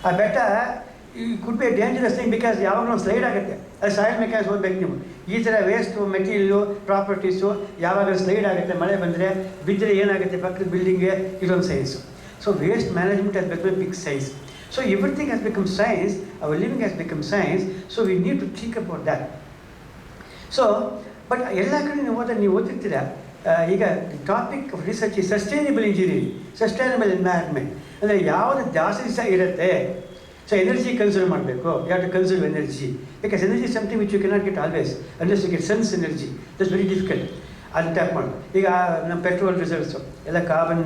[SPEAKER 4] ಆ ಬೆಟ್ಟ ಈ could be A dangerous thing because ಯಾವಾಗಲೂ ಒಂದು ಸ್ಲೈಡ್ ಆಗುತ್ತೆ. ಅದು ಸಾಯಿಲ್ ಮೆಕ್ಯಾನಿಕ್ಸ್ ಓದಬೇಕು ನೀವು. ಈ ಥರ ವೇಸ್ಟು ಮೆಟೀರಿಯಲ್ಲು ಪ್ರಾಪರ್ಟೀಸು ಯಾವಾಗ ಸ್ಲೈಡ್ ಆಗುತ್ತೆ, ಮಳೆ ಬಂದರೆ ಬಿದ್ದರೆ ಏನಾಗುತ್ತೆ ಪಕ್ಕದ ಬಿಲ್ಡಿಂಗ್ಗೆ, ಇದೊಂದು science. So waste management has become big science. So everything has become science, our living has become science. So we need to think about that. So but ಎಲ್ಲ ಕಡೆ ನೀವು ಓದಿರ್ತೀರ. ಈಗ ಟಾಪಿಕ್ ಆಫ್ ರಿಸರ್ಚ್ ಈ ಸಸ್ಟೈನಬಲ್ ಇಂಜಿನಿಯರಿಂಗ್, ಸಸ್ಟೈನಬಲ್ ಎನ್ವೈರ್ಮೆಂಟ್. ಅಂದರೆ ಯಾವುದು ಜಾಸ್ತಿ ದಿವಸ ಇರುತ್ತೆ. ಸೊ ಎನರ್ಜಿ ಕನ್ಸರ್ವ್ ಮಾಡಬೇಕು, you have to conserve energy, because energy is something which you cannot get always unless you get sun's energy. That's very difficult. ಅದು tap ಮಾಡೋದು. ಈಗ ನಮ್ಮ ಪೆಟ್ರೋಲ್ ರಿಸರ್ವ್ಸು ಎಲ್ಲ ಕಾರ್ಬನ್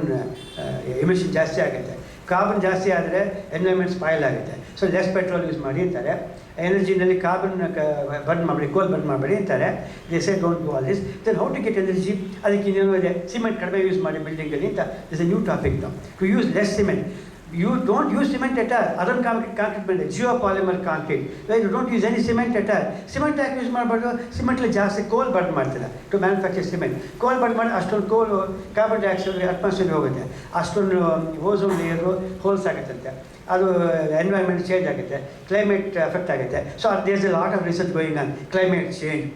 [SPEAKER 4] ಎಮಿಷನ್ ಜಾಸ್ತಿ ಆಗುತ್ತೆ. ಕಾರ್ಬನ್ ಜಾಸ್ತಿ ಆದರೆ ಎನ್ವೈರ್ಮೆಂಟ್ ಸ್ಪಾಯ್ಲ್ ಆಗುತ್ತೆ. ಸೊ ಲೆಸ್ ಪೆಟ್ರೋಲ್ ಯೂಸ್ ಮಾಡಿ ಅಂತಾರೆ. ಎನರ್ಜಿನಲ್ಲಿ ಕಾರ್ಬನ್ ಬರ್ನ್ ಮಾಡಬೇಡಿ, ಕೋಲ್ ಬರ್ನ್ ಮಾಡಬೇಡಿ ಅಂತಾರೆ. They say don't do all this. Then how to get energy? ಅದಕ್ಕೆ ಇನ್ನೇನು ಇದೆ, ಸಿಮೆಂಟ್ ಕಡಿಮೆ ಯೂಸ್ ಮಾಡಿ ಬಿಲ್ಡಿಂಗಲ್ಲಿ ಅಂತ. ದಿಸ್ ಎ ನ್ಯೂ ಟಾಪಿಕ್ ನಾವು, to use less cement. You don't use cement at all. Other concrete building, geopolymer concrete. You don't use any cement at all. Cement ಯಾಕೆ use ಮಾಡಬಾರ್ದು? ಸಿಮೆಂಟ್ಲಿ ಜಾಸ್ತಿ ಕೋಲ್ ಬರ್ನ್ ಮಾಡ್ತಾರೆ ಟು ಮ್ಯಾನುಫ್ಯಾಕ್ಚರ್ ಸಿಮೆಂಟ್. ಕೋಲ್ burn ಮಾಡಿ ಅಷ್ಟೊಂದು ಕೋಲು ಕಾರ್ಬನ್ ಡೈಆಕ್ಸೈಡ್ ಅಟ್ಮಾಸ್ಫಿಯರ್ಗೆ ಹೋಗುತ್ತೆ. ಅಷ್ಟೊಂದು ಓಝೋನ್ ಲೇಯರು ಹೋಲ್ಸ್ ಆಗುತ್ತಂತೆ. ಅದು ಎನ್ವೈರ್ಮೆಂಟ್ ಚೇಂಜ್ ಆಗುತ್ತೆ, ಕ್ಲೈಮೇಟ್ ಎಫೆಕ್ಟ್ ಆಗುತ್ತೆ. So there is a lot of research going on climate change,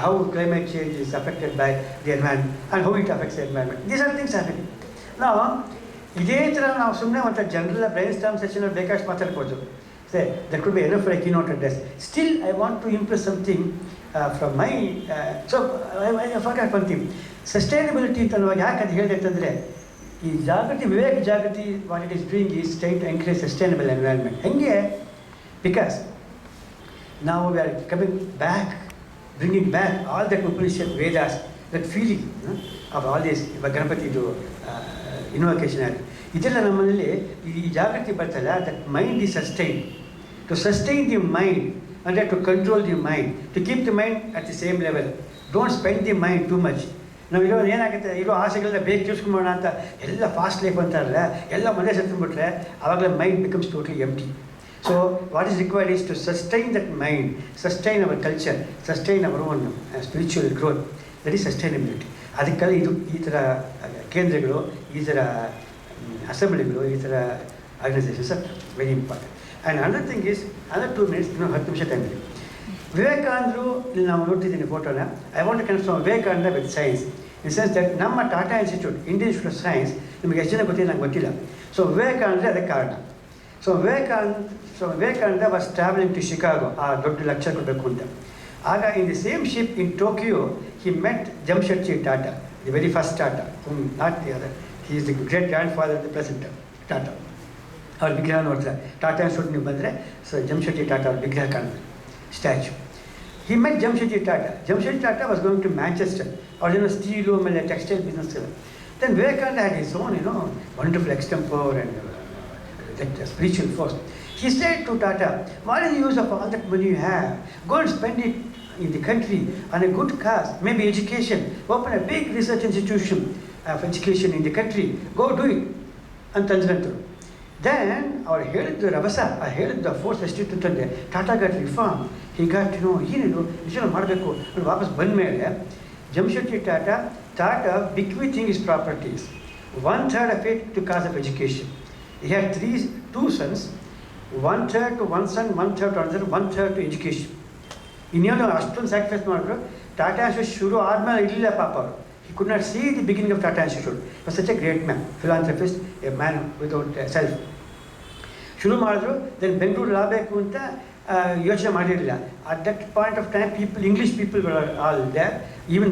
[SPEAKER 4] how climate change is affected by the environment and how it affects the environment. These are things happening. Now, ಇದೇ ಥರ ನಾವು ಸುಮ್ಮನೆ ಒಂದು general brain storm ಸೆಷನಲ್ಲಿ ಬೇಕಷ್ಟು ಮಾತಾಡ್ಬೋದು. Say that could be enough for a keynote address. Still I want to impress something from my. So I forgot one thing. Sustainability ಅಂತ ಅನ್ನುವಾಗ ಯಾಕೆ ಅದು ಹೇಳಿದೆ ಅಂತಂದರೆ, ಈ ಜಾಗೃತಿ, ವಿವೇಕ್ ಜಾಗೃತಿ, what it is doing is trying to encourage sustainable environment. ಹೆಂಗೆ? ಬಿಕಾಸ್ ನಾವು we are coming back, bringing back all that Upanishad Vedas, that feeling of all this. ಇವಾಗ ಗಣಪತಿದು ಇನ್ವೊಕೇಶನ್ ಆಗಿ ಇದೆಲ್ಲ ನಮ್ಮಲ್ಲಿ ಈ ಜಾಗೃತಿ ಬರ್ತಲ್ಲ. That mind is sustain. To sustain the mind ಅಂದರೆ to control the mind, to keep the mind at the same level. Don't spend the mind too much. ನಾವು ಇರೋದು ಏನಾಗುತ್ತೆ, ಇರೋ ಆಸೆಗಳನ್ನ ಬೇಗ ತೀರ್ಸ್ಕೊಂಬೋಣ ಅಂತ ಎಲ್ಲ ಫಾಸ್ಟ್ ಲೈಫ್ ಅಂತಾರಲ್ಲ, ಎಲ್ಲ ಮನೆ ಸತ್ಕೊಂಡ್ಬಿಟ್ರೆ ಆವಾಗಲೇ mind becomes totally empty. So what is required is to sustain that mind, sustain our culture, sustain our own spiritual growth. That is sustainability. ಅದಕ್ಕೆಲ್ಲ ಈ ಥರ ಕೇಂದ್ರಗಳು, ಈ ಥರ ಅಸೆಂಬ್ಲಿಗಳು, ಈ ಥರ organisations are very important. And another thing is, other 2 minutes, ಇನ್ನೂ 10 ನಿಮಿಷ ಟೈಮ್ ಇದೆ. ವಿವೇಕಾನಂದರು ಇಲ್ಲಿ ನಾವು ನೋಡ್ತಿದ್ದೀನಿ ಫೋಟೋನ. I want to connect Vivekananda with science in sense that ನಮ್ಮ Tata institute, Indian institute of science, ನಿಮಗೆ ಎಷ್ಟು ಜನ ಗೊತ್ತಿಲ್ಲ, ನಂಗೆ ಗೊತ್ತಿಲ್ಲ. ಸೊ ವಿವೇಕಾನಂದ ಅದಕ್ಕೆ ಕಾರಣ. So Vivekananda was travelling to Chicago, ಆ ದೊಡ್ಡ ಲೆಕ್ಚರ್ ಕೊಡಬೇಕು ಅಂತ. ಆಗ in the same ship in Tokyo he met Jamshedji Tata, the very first Tata, not the other. He is the great grandfather of the present Tata. ಅವ್ರ ವಿಗ್ರಹ ನೋಡ್ತಾರೆ. Tata institute ನೀವು ಬಂದರೆ, ಸೊ ಜಮ್ಶೆಡ್ಜಿ ಟಾಟಾ ಅವ್ರ ವಿಗ್ರಹ ಕಾಣುತ್ತೆ, statue. He met Jamshedji Tata. Jamshedji Tata was going to Manchester. ಅವ್ರೇನೋ steel ಆಮೇಲೆ ಟೆಕ್ಸ್ಟೈಲ್ ಬಿಸ್ನೆಸ್ ಎಲ್ಲ. Then Vivekananda had his own, wonderful extempore and that spiritual force. He said to Tata, what is the use of all that money you have? Go and spend it in the country on a good cause, maybe education. Open a big research institution of education in the country. Go do it. ಅಂತಂದ್ರಂತರು. Then ಅವ್ರು ಹೇಳಿದ್ದು ರಭಸ, ಹೇಳಿದ್ದು force ಎಷ್ಟಿತ್ತು ಅಂತಂದರೆ, Tata got reform, ಹೀಗಾಟ್ ಏನೇನು ವಿಷಯ ಮಾಡಬೇಕು ಅಂತ ವಾಪಸ್ ಬಂದ ಮೇಲೆ Jamshedji Tata bequeathing his properties, 1/3 of it to cause of education. He had two sons, 1/3 to one son, 1/3 to another, 1/3 to education. ಇನ್ನೇನು ಅಷ್ಟೊಂದು ಸ್ಯಾಕ್ರಿಫೈಸ್ ಮಾಡಿದ್ರು. ಟಾಟಾ ಇನ್ಸ್ಟಿಟ್ಯೂಟ್ ಶುರು ಆದಮೇಲೆ ಇರಲಿಲ್ಲ ಪಾಪ ಅವರು. He could not see the beginning of Tata Institute. He was such a great man, philanthropist, a man without self. ಶುರು ಮಾಡಿದ್ರು. ದೆನ್ ಬೆಂಗಳೂರು ಲಾಬೇಕು ಅಂತ ಯೋಚನೆ ಮಾಡಿರಲಿಲ್ಲ. At that point of time English people all there. even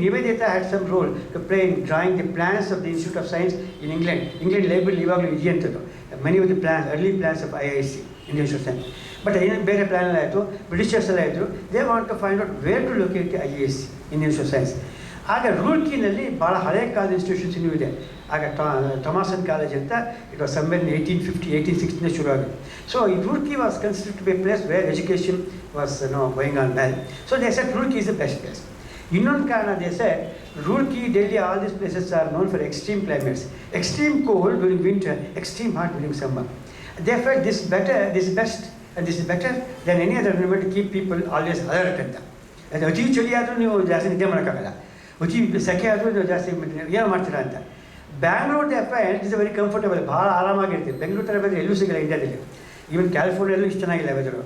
[SPEAKER 4] Nivedita had some role to play in drawing the plans of the Institute of Science in England. England library ಇವಾಗಲೂ ಇದೆಯಂಥದ್ದು. Many of the plans, early plans of IISc, Indian Institute of Science. But ಏನು ಬೇರೆ plan ಎಲ್ಲ ಆಯಿತು, Britishers ಎಲ್ಲ ಇದ್ದರು. They want to find out where to locate IISc, Indian Institute of Science. ಆಗ ರೂರ್ಕಿನಲ್ಲಿ ಭಾಳ ಹಳೆ ಕಾಲದ ಇನ್ಸ್ಟಿಟ್ಯೂಷನ್ಸ್ ಇನ್ನೂ ಇದೆ. ಆಗ ಥಾಮಸನ್ ಕಾಲೇಜ್ ಅಂತ, ಇಟ್ ವಾಸ್ ಸಮ್ವೇರ್ ಇನ್ 1850, 1860 ಶುರು ಆಗಿದೆ. ಸೊ ಈ Roorkee was considered to be a place where education was going on well. So they said Roorkee is the best place. ಇನ್ನೊಂದು ಕಾರಣ they said Roorkee, Delhi, all these places are known for extreme climates. Extreme cold during winter, extreme hot during summer. They felt this best and this is better than any other environment to keep people always alert ಅಂತ. ಅದು ಅತಿ ಚಳಿ ಆದರೂ ನೀವು ಜಾಸ್ತಿ ನಿದ್ದೆ ಮಾಡೋಕ್ಕಾಗಲ್ಲ, ಅತಿ ಸೆಕೆ ಆದರೂ ನೀವು ಜಾಸ್ತಿ ಏನು ಮಾಡ್ತೀರಾ ಅಂತ. Bangalore it is very comfortable, ಭಾಳ ಆರಾಮಾಗಿರ್ತೀವಿ. ಬೆಂಗಳೂರು ಥರ ವೆದರ್ ಎಲ್ಲೂ ಸಿಗಲ್ಲ ಇಂಡಿಯಾದಲ್ಲಿ. ಈವನ್ ಕ್ಯಾಲಿಫೋರ್ನಿಯಲ್ಲೂ ಇಷ್ಟು ಚೆನ್ನಾಗಿಲ್ಲ weather.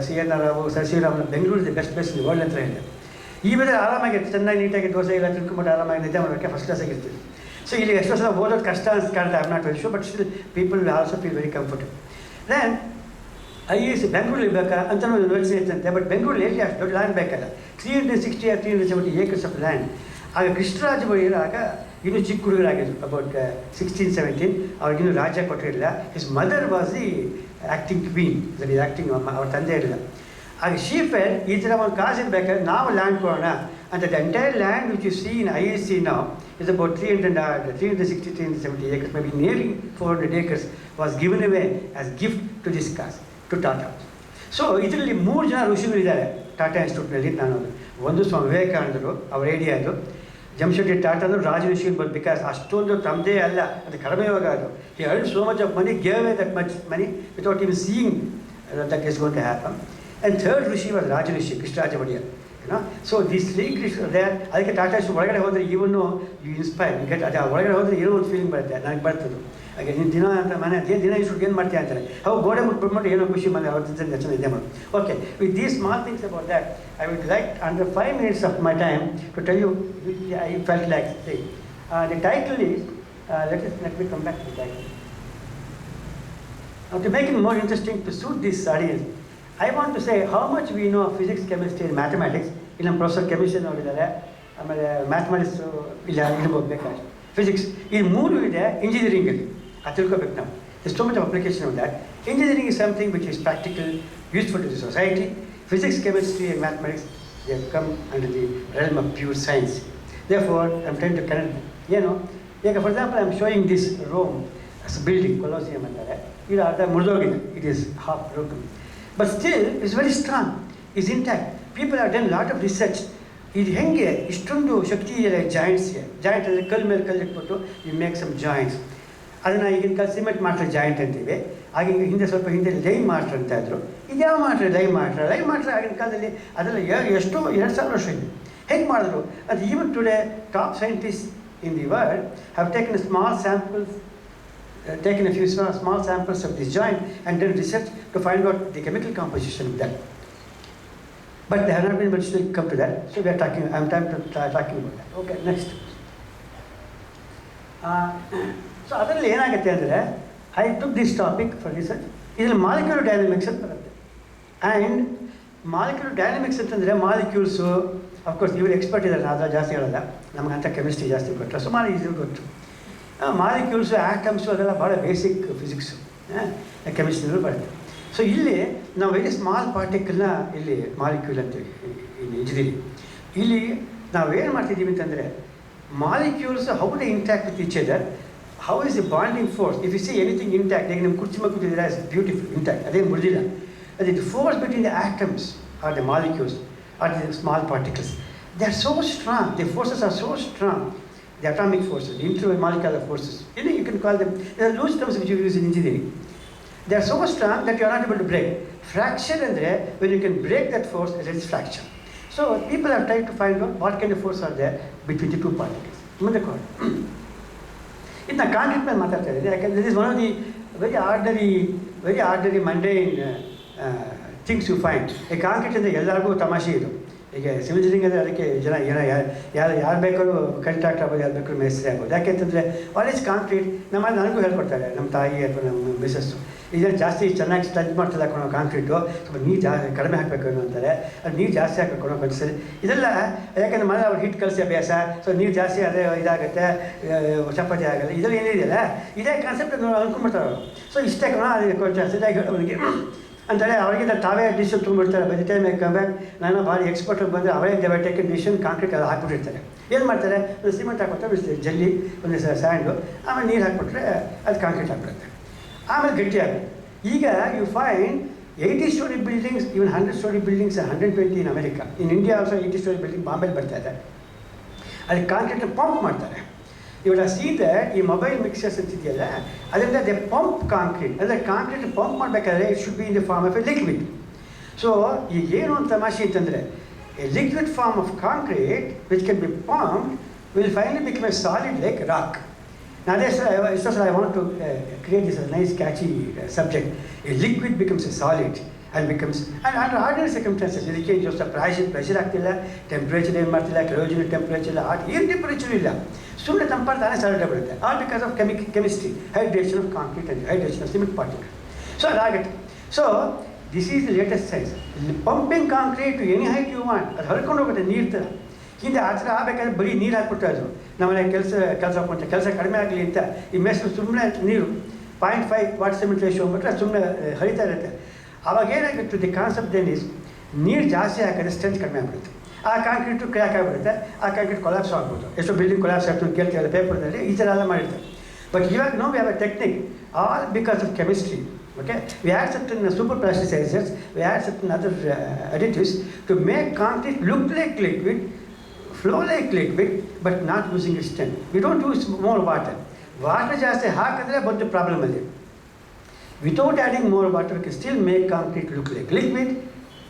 [SPEAKER 4] C N R Rao, sir C Raman, Bengaluru is the best place in world ಅಂತ ಹೇಳಿದೆ. ಈ ಮೇಲೆ ಆರಾಮಾಗಿ ಚೆನ್ನಾಗಿ ನೀಟಾಗಿ ದೋಸೆ ಎಲ್ಲ ತಿಳ್ಕೊಂಬಿಟ್ಟು ಆರಾಮಾಗಿ ನಿದ್ದೆ ಮಾಡೋಕ್ಕೆ ಫಸ್ಟ್ ಕ್ಲಾಸಾಗಿ ಇರ್ತೀವಿ. ಸೊ ಇಲ್ಲಿ ಎಷ್ಟೋ ಸಲ ಓದೋದು ಕಷ್ಟ ಅಂತ ಕಾಣ್ತಾ, I am not very sure, but still people will also feel very comfortable. Then IAS Bengaluru ಇರಬೇಕಾ ಅಂತ ಯೋಚನೆ ಇತ್ತಂತೆ. ಬಟ್ ಬೆಂಗಳೂರು ಎಲ್ಲಿ ಅಷ್ಟು ದೊಡ್ಡ ಲ್ಯಾಂಡ್ ಬೇಕಲ್ಲ, 360 or 370 acres ಆಫ್ ಲ್ಯಾಂಡ್. ಆಗ ಕೃಷ್ಣರಾಜ ಒಡೆಯರ್ ಆಗ ಇನ್ನೂ ಚಿಕ್ಕ ಹುಡುಗರಾಗಿದ್ರು, ಅಬೌಟ್ 16-17, ಅವ್ರಿಗಿನ್ನೂ ರಾಜ್ಯ ಕೊಟ್ಟಿರಲಿಲ್ಲ. His mother was the acting queen, that acting, ಅವ್ರ ತಂದೆ ಇರಲಿಲ್ಲ. ಆಗ ಶೀಫೆಲ್ ಈ ಥರ ಒಂದು ಕಾಸಿನ ಬೇಕಾದ್ರೆ ನಾವು ಲ್ಯಾಂಡ್ ಕೊಡೋಣ ಅಂತ. The entire land which U C in IAC now is about 360-370 acres, maybe nearly 400 acres was given away as gift to this cause, to Tata. So ಇದರಲ್ಲಿ 3 ಜನ ಋಷಿಗಳಿದ್ದಾರೆ ಟಾಟಾ ಇನ್ಸ್ಟಿಟ್ಯೂಟ್ನಲ್ಲಿ. ನಾನು ಒಂದು ಸ್ವಾಮಿ ವಿವೇಕಾನಂದರು, ಅವ್ರ ಏರಿಯಾ ಅದು. ಜಮ್ಶೆಡ್ಡಿ ಟಾಟಾನು ರಾಜ ಋಷಿ ಇರ್ಬೋದು, ಬಿಕಾಸ್ ಅಷ್ಟೊಂದು ತಮ್ಮದೇ ಅಲ್ಲ, ಅದು ಕಡಿಮೆ ಇವಾಗ ಅದು. ಈ earn so much of money, gave away that much money without even seeing that is going to happen. And third ಋಷಿ ವಾಸ್ ರಾಜ ಋಷಿ, Krishnaraja Wodeyar. So the Shri Krishna they, ಅದಕ್ಕೆ ಟಾಟಾ ಒಳಗಡೆ ಹೋದರೆ ಇವನು ಯು ಇನ್ಸ್ಪೈರ್, ಅದು ಒಳಗಡೆ ಹೋದರೆ ಏನೋ ಒಂದು ಫೀಲಿಂಗ್ ಬರುತ್ತೆ, ನನಗೆ ಬರ್ತದೆ. ಹಾಗೆ ನೀನು ದಿನ ಅಂತ ಮನೆ ದಿನ ಇಷ್ಟು ಏನು ಮಾಡ್ತೀಯ ಅಂತಾರೆ, ಅವು ಗೋಡೆ ಮುಟ್ಬಿಟ್ಬಿಟ್ಟು ಏನೋ ಖುಷಿ ಮನೆ ಅವ್ರ ಚೆನ್ನಾಗಿ ಇದೆ ಮಾಡೋದು. Okay, with these small things about that I would like under 5 minutes of my time to tell you I felt like the title is let me come back to the title. Now, to make it more interesting, to suit this audience, I want to say how much we know of physics, chemistry and mathematics. ಇಲ್ಲಿ ನಮ್ಮ professor chemistry ನೋಡಿದ್ದಾರೆ, ಆಮೇಲೆ mathematics ಇಲ್ಲ ಇರ್ಬೋದು ಬೇಕಾದ್ರೆ, physics, ಈ 3 ಇದೆ ಇಂಜಿನಿಯರಿಂಗಲ್ಲಿ. ಅದು ತಿಳ್ಕೊಬೇಕು ನಾವು. There's so much of application of that. Engineering is something which is practical, useful to the society. Physics, chemistry and mathematics, they have come under the realm of pure science. Therefore, I'm trying to connect, ಈಗ for example I am showing this Rome as a building, Colosseum ಅಂತಾರೆ. ಇದು ಅರ್ಧ ಮುರಿದೋಗಿದೆ, it is half broken. But still, it's very strong, it's intact. People have done a lot of research. ಇದು ಹೆಂಗೆ ಇಷ್ಟೊಂದು ಶಕ್ತಿ ಇದೆ ಜಾಯಿಂಟ್ಸ್ಗೆ. Joint ಅಂದರೆ ಕಲ್ಲು ಮೇಲೆ ಕಲ್ಲು ಇಟ್ಬಿಟ್ಟು ಯು ಮೇಕ್ ಸಮ್ ಜಾಯಿಂಟ್ಸ್. ಅದನ್ನು ಈಗಿನ ಕಾಲ ಸಿಮೆಂಟ್ ಮಾಸ್ಟರ್ ಜಾಯಿಂಟ್ ಅಂತೀವಿ. ಆಗಿನ ಹಿಂದೆ ಸ್ವಲ್ಪ ಹಿಂದೆ ಲೈನ್ ಮಾಸ್ಟರ್ ಅಂತ ಇದ್ರು. ಇದು ಯಾವ ಮಾಸ್ಟರ್? ಲೈನ್ ಮಾಸ್ಟರ್ ಆಗಿನ ಕಾಲದಲ್ಲಿ ಅದೆಲ್ಲ ಎಷ್ಟೋ 2000 ವರ್ಷ ಇದೆ. ಹೇಗೆ ಮಾಡಿದ್ರು ಅದು? Even today top scientist in the world have taken a few small samples of this joint and done research to find out the chemical composition of that. But they have not been able to still come to that. So we are talking, I'm talking about that. Okay, next. So ಅದರಲ್ಲಿ ಏನಾಗುತ್ತೆ ಅಂದರೆ, I took this topic for research. ಇದರಲ್ಲಿ molecular dynamics ಅಂತ ಬರುತ್ತೆ. And molecular dynamics ಅಂತಂದರೆ molecules, of course ಇವರು expert ಇದ್ದಾರೆ, ನಾನು ಜಾಸ್ತಿ ಹೇಳೋಲ್ಲ, ನಮಗಂತ ಕೆಮಿಸ್ಟ್ರಿ ಜಾಸ್ತಿ ಕೊಟ್ಟರೆ ಸುಮಾರು ಇದು ಗೊತ್ತು. ಮಾಲಿಕ್ಯೂಲ್ಸು, ಆ್ಯಟಮ್ಸು ಅದೆಲ್ಲ ಭಾಳ ಬೇಸಿಕ್ ಫಿಸಿಕ್ಸು, ಕೆಮಿಸ್ಟ್ರಿನೂ ಬರುತ್ತೆ. ಸೊ ಇಲ್ಲಿ ನಾವು ವೆರಿ ಸ್ಮಾಲ್ ಪಾರ್ಟಿಕಲ್ನ ಇಲ್ಲಿ ಮಾಲಿಕ್ಯೂಲ್ ಅಂತೀವಿ ಇಂಜಿನಿಯರಿಂಗ್. ಇಲ್ಲಿ ನಾವೇನು ಮಾಡ್ತಿದ್ದೀವಿ ಅಂತಂದರೆ, molecules how they intact with each other, how is the bonding force. If U C anything intact, ಈಗ ನಿಮ್ಮ ಕುರ್ಚಿ ಕೂತಿದ್ದೀರಾ, ಇಸ್ ಬ್ಯೂಟಿಫುಲ್ ಇಂಟ್ಯಾಕ್ಟ್, ಅದೇನು ಮುರಿದಿಲ್ಲ. ಅದು the force between the atoms are the molecules or the small particles. They are so strong, the forces are so strong, the atomic forces, the intermolecular forces. You can call them, they are loose terms which you use in engineering. They are so strong that you are not able to break. Fraction andre, when you can break that force, it is fraction. So people have tried to find out what kind of force are there between the two particles. ಮುಂದೆ ಕೊಡಿ. ಇದು ನಾನು concrete ಮೇಲೆ ಮಾತಾಡ್ತಾ ಇದ್ದೀನಿ, ಯಾಕಂದರೆ this is one of the very ordinary mundane things you find. ಈ concrete ಅಂದರೆ ಎಲ್ಲರಿಗೂ ತಮಾಷೆ ಇದು. ಈಗ ಸಿವಿಲ್ ಇಂಜಿನಿಯರಿಂಗ್ ಅಂದರೆ ಅದಕ್ಕೆ ಜನ ಯಾರು ಬೇಕಾದ್ರೂ ಕಾಂಟ್ರಾಕ್ಟ್ ಆಗ್ಬೋದು, ಯಾರು ಬೇಕಾದ್ರೂ ಮೇಸ್ತ್ರಿ ಆಗ್ಬೋದು. ಯಾಕೆಂತಂದರೆ ವಾಟ್ ಈಸ್ ಕಾಂಕ್ರೀಟ್ ನಮ್ಮಲ್ಲಿ ನನಗೂ ಹೇಳ್ಕೊಡ್ತಾರೆ, ನಮ್ಮ ತಾಯಿ ಅಥವಾ ನಮ್ಮ ಮಿಸಸ್ಸು. ಇದನ್ನು ಜಾಸ್ತಿ ಚೆನ್ನಾಗಿ ಸ್ಟಂಚ್ ಮಾಡ್ತದೆ ಹಾಕೋಣ ಕಾಂಕ್ರೀಟು, ಸ್ವಲ್ಪ ನೀರು ಕಡಿಮೆ ಹಾಕಬೇಕು ಅಂತಾರೆ, ಅದು ನೀರು ಜಾಸ್ತಿ ಹಾಕೋಣ ಕಲಿಸಿ ಇದೆಲ್ಲ. ಯಾಕೆಂದರೆ ಮನೆ ಅವ್ರು ಹಿಟ್ಟು ಕಲಿಸಿ ಅಭ್ಯಾಸ, ಸೊ ನೀರು ಜಾಸ್ತಿ ಆದರೆ ಇದಾಗುತ್ತೆ, ಚಪಾತಿ ಆಗಲ್ಲ. ಇದರಲ್ಲಿ ಏನಿದೆಯಲ್ಲ ಇದೇ ಕಾನ್ಸೆಪ್ಟ್ ಅನ್ಕೊಂಡ್ಬಿಡ್ತಾರೆ ಅವರು. ಸೊ ಇಷ್ಟೇ ಕಣ ಅದು ಜಾಸ್ತಿಯಾಗಿ ಅವನಿಗೆ ಅಂತಾರೆ, ಅವರಿಗೆ ತಾವೇ ಡಿಶ್ ತುಂಬಿಡ್ತಾರೆ. By the time I come back, ನಾನು ಭಾರಿ ಎಕ್ಸ್ಪರ್ಟ್ ಬಂದರೆ ಅವರೇ ದೇವರ್ ಟೇಕನ್ ಡಿಶನ್ ಕಾಂಕ್ರೀಟ್ ಎಲ್ಲ ಹಾಕ್ಬಿಟ್ಟಿರ್ತಾರೆ. ಏನು ಮಾಡ್ತಾರೆ, ಒಂದು ಸಿಮೆಂಟ್ ಹಾಕ್ಬಿಡ್ತಾರೆ, ಜಲ್ಲಿ ಒಂದು ಸ್ಯಾಂಡು, ಆಮೇಲೆ ನೀರು ಹಾಕ್ಬಿಟ್ರೆ ಅದು ಕಾಂಕ್ರೀಟ್ ಹಾಕ್ಬಿಡುತ್ತೆ, ಆಮೇಲೆ ಗಟ್ಟಿ ಆಗುತ್ತೆ. ಈಗ you find 80 story buildings, even 100 story buildings, 120 in America. In India also 80 story building ಬಾಂಬೆಲಿ ಬರ್ತಾ ಇದೆ. ಅಲ್ಲಿ ಕಾಂಕ್ರೀಟ್ನ ಪಂಪ್ ಮಾಡ್ತಾರೆ. You would have seen that ಈ ಮೊಬೈಲ್ ಮಿಕ್ಸರ್ಸ್ ಅಂತಿದೆಯಲ್ಲ, ಅದರಿಂದ ದೇ ಪಂಪ್ ಕಾಂಕ್ರೀಟ್. ಅಂದರೆ ಕಾಂಕ್ರೀಟ್ ಪಂಪ್ ಮಾಡಬೇಕಾದ್ರೆ it should be in the form of a liquid. So ಈಗ ಏನು ಒಂದು ತಮಾಷೆ ಅಂತಂದರೆ, a liquid form of concrete which can be pumped will finally become a solid like rock. Now this I want to create this nice catchy subject. A liquid becomes a solid and becomes, and under ordinary circumstances, ಇದಕ್ಕೆ just pressure ಆಗ್ತಿಲ್ಲ, temperature ಏನು ಮಾಡ್ತಿಲ್ಲ, ಕೆಳಗಿನ temperature ಇಲ್ಲ, ಏನು temperature ಇಲ್ಲ, ಸುಮ್ಮನೆ ತಂಪಾದ ತಾನೇ ಸಾಲ್ಟೇ ಬರುತ್ತೆ. All because of chemistry, hydration of concrete and hydration of cement particle. So ಅದಾಗುತ್ತೆ. So this is the latest science. Pumping concrete to any height you want, ಅದು ಹರ್ಕೊಂಡು ಹೋಗುತ್ತೆ ನೀರು ಥರ. ಹಿಂದೆ ಆ ಥರ ಆಗಬೇಕಾದ್ರೆ ಬರೀ ನೀರು ಹಾಕ್ಬಿಟ್ಟು ಅದು ನಮ್ಮನೆ ಕೆಲಸ ಕಡಿಮೆ ಆಗಲಿ ಅಂತ ಈ ಮೆಸ್ಸು ಸುಮ್ಮನೆ ನೀರು 0.5 ವಾಟರ್ ಸಿಮೆಂಟ್ ರೇಷಿಯೋ ಹೋಗ್ಬಿಟ್ರೆ ಅದು ಸುಮ್ಮನೆ ಹರಿತಾ ಇರುತ್ತೆ. ಆವಾಗ ಏನಾಗುತ್ತೆ, ದಿ ಕಾನ್ಸೆಪ್ಟ್ ದೇನ್ ಈಸ್ ನೀರು ಜಾಸ್ತಿ ಹಾಕಿದ್ರೆ ಸ್ಟ್ರೆಂತ್ ಕಡಿಮೆ ಆಗಿಬಿಡುತ್ತೆ, ಆ ಕಾಂಕ್ರೀಟು ಕ್ರ್ಯಾಕ್ ಆಗಿಬಿಡುತ್ತೆ, ಆ ಕಾಂಕ್ರೀಟ್ ಕೊಲಾಪ್ಸ್ ಆಗ್ಬೋದು. ಎಷ್ಟೋ ಬಿಲ್ಡಿಂಗ್ ಕೊಲಾಪ್ಸ್ ಆಗ್ತದೆ ಕೇಳ್ತೀವಲ್ಲ ಪೇಪರ್ದಲ್ಲಿ, ಈ ಥರ ಎಲ್ಲ ಮಾಡಿರ್ತಾರೆ. ಬಟ್ ಇವಾಗ no we have a technique, all because of chemistry. Okay, we add certain super plasticizers, we add certain other additives to make concrete look like liquid, flow like liquid, but not losing its strength. We don't use more water. Water ಜಾಸ್ತಿ ಹಾಕಿದ್ರೆ ಬಂದು problem ಅಲ್ಲಿ. Without adding more water, we can still make concrete look like liquid,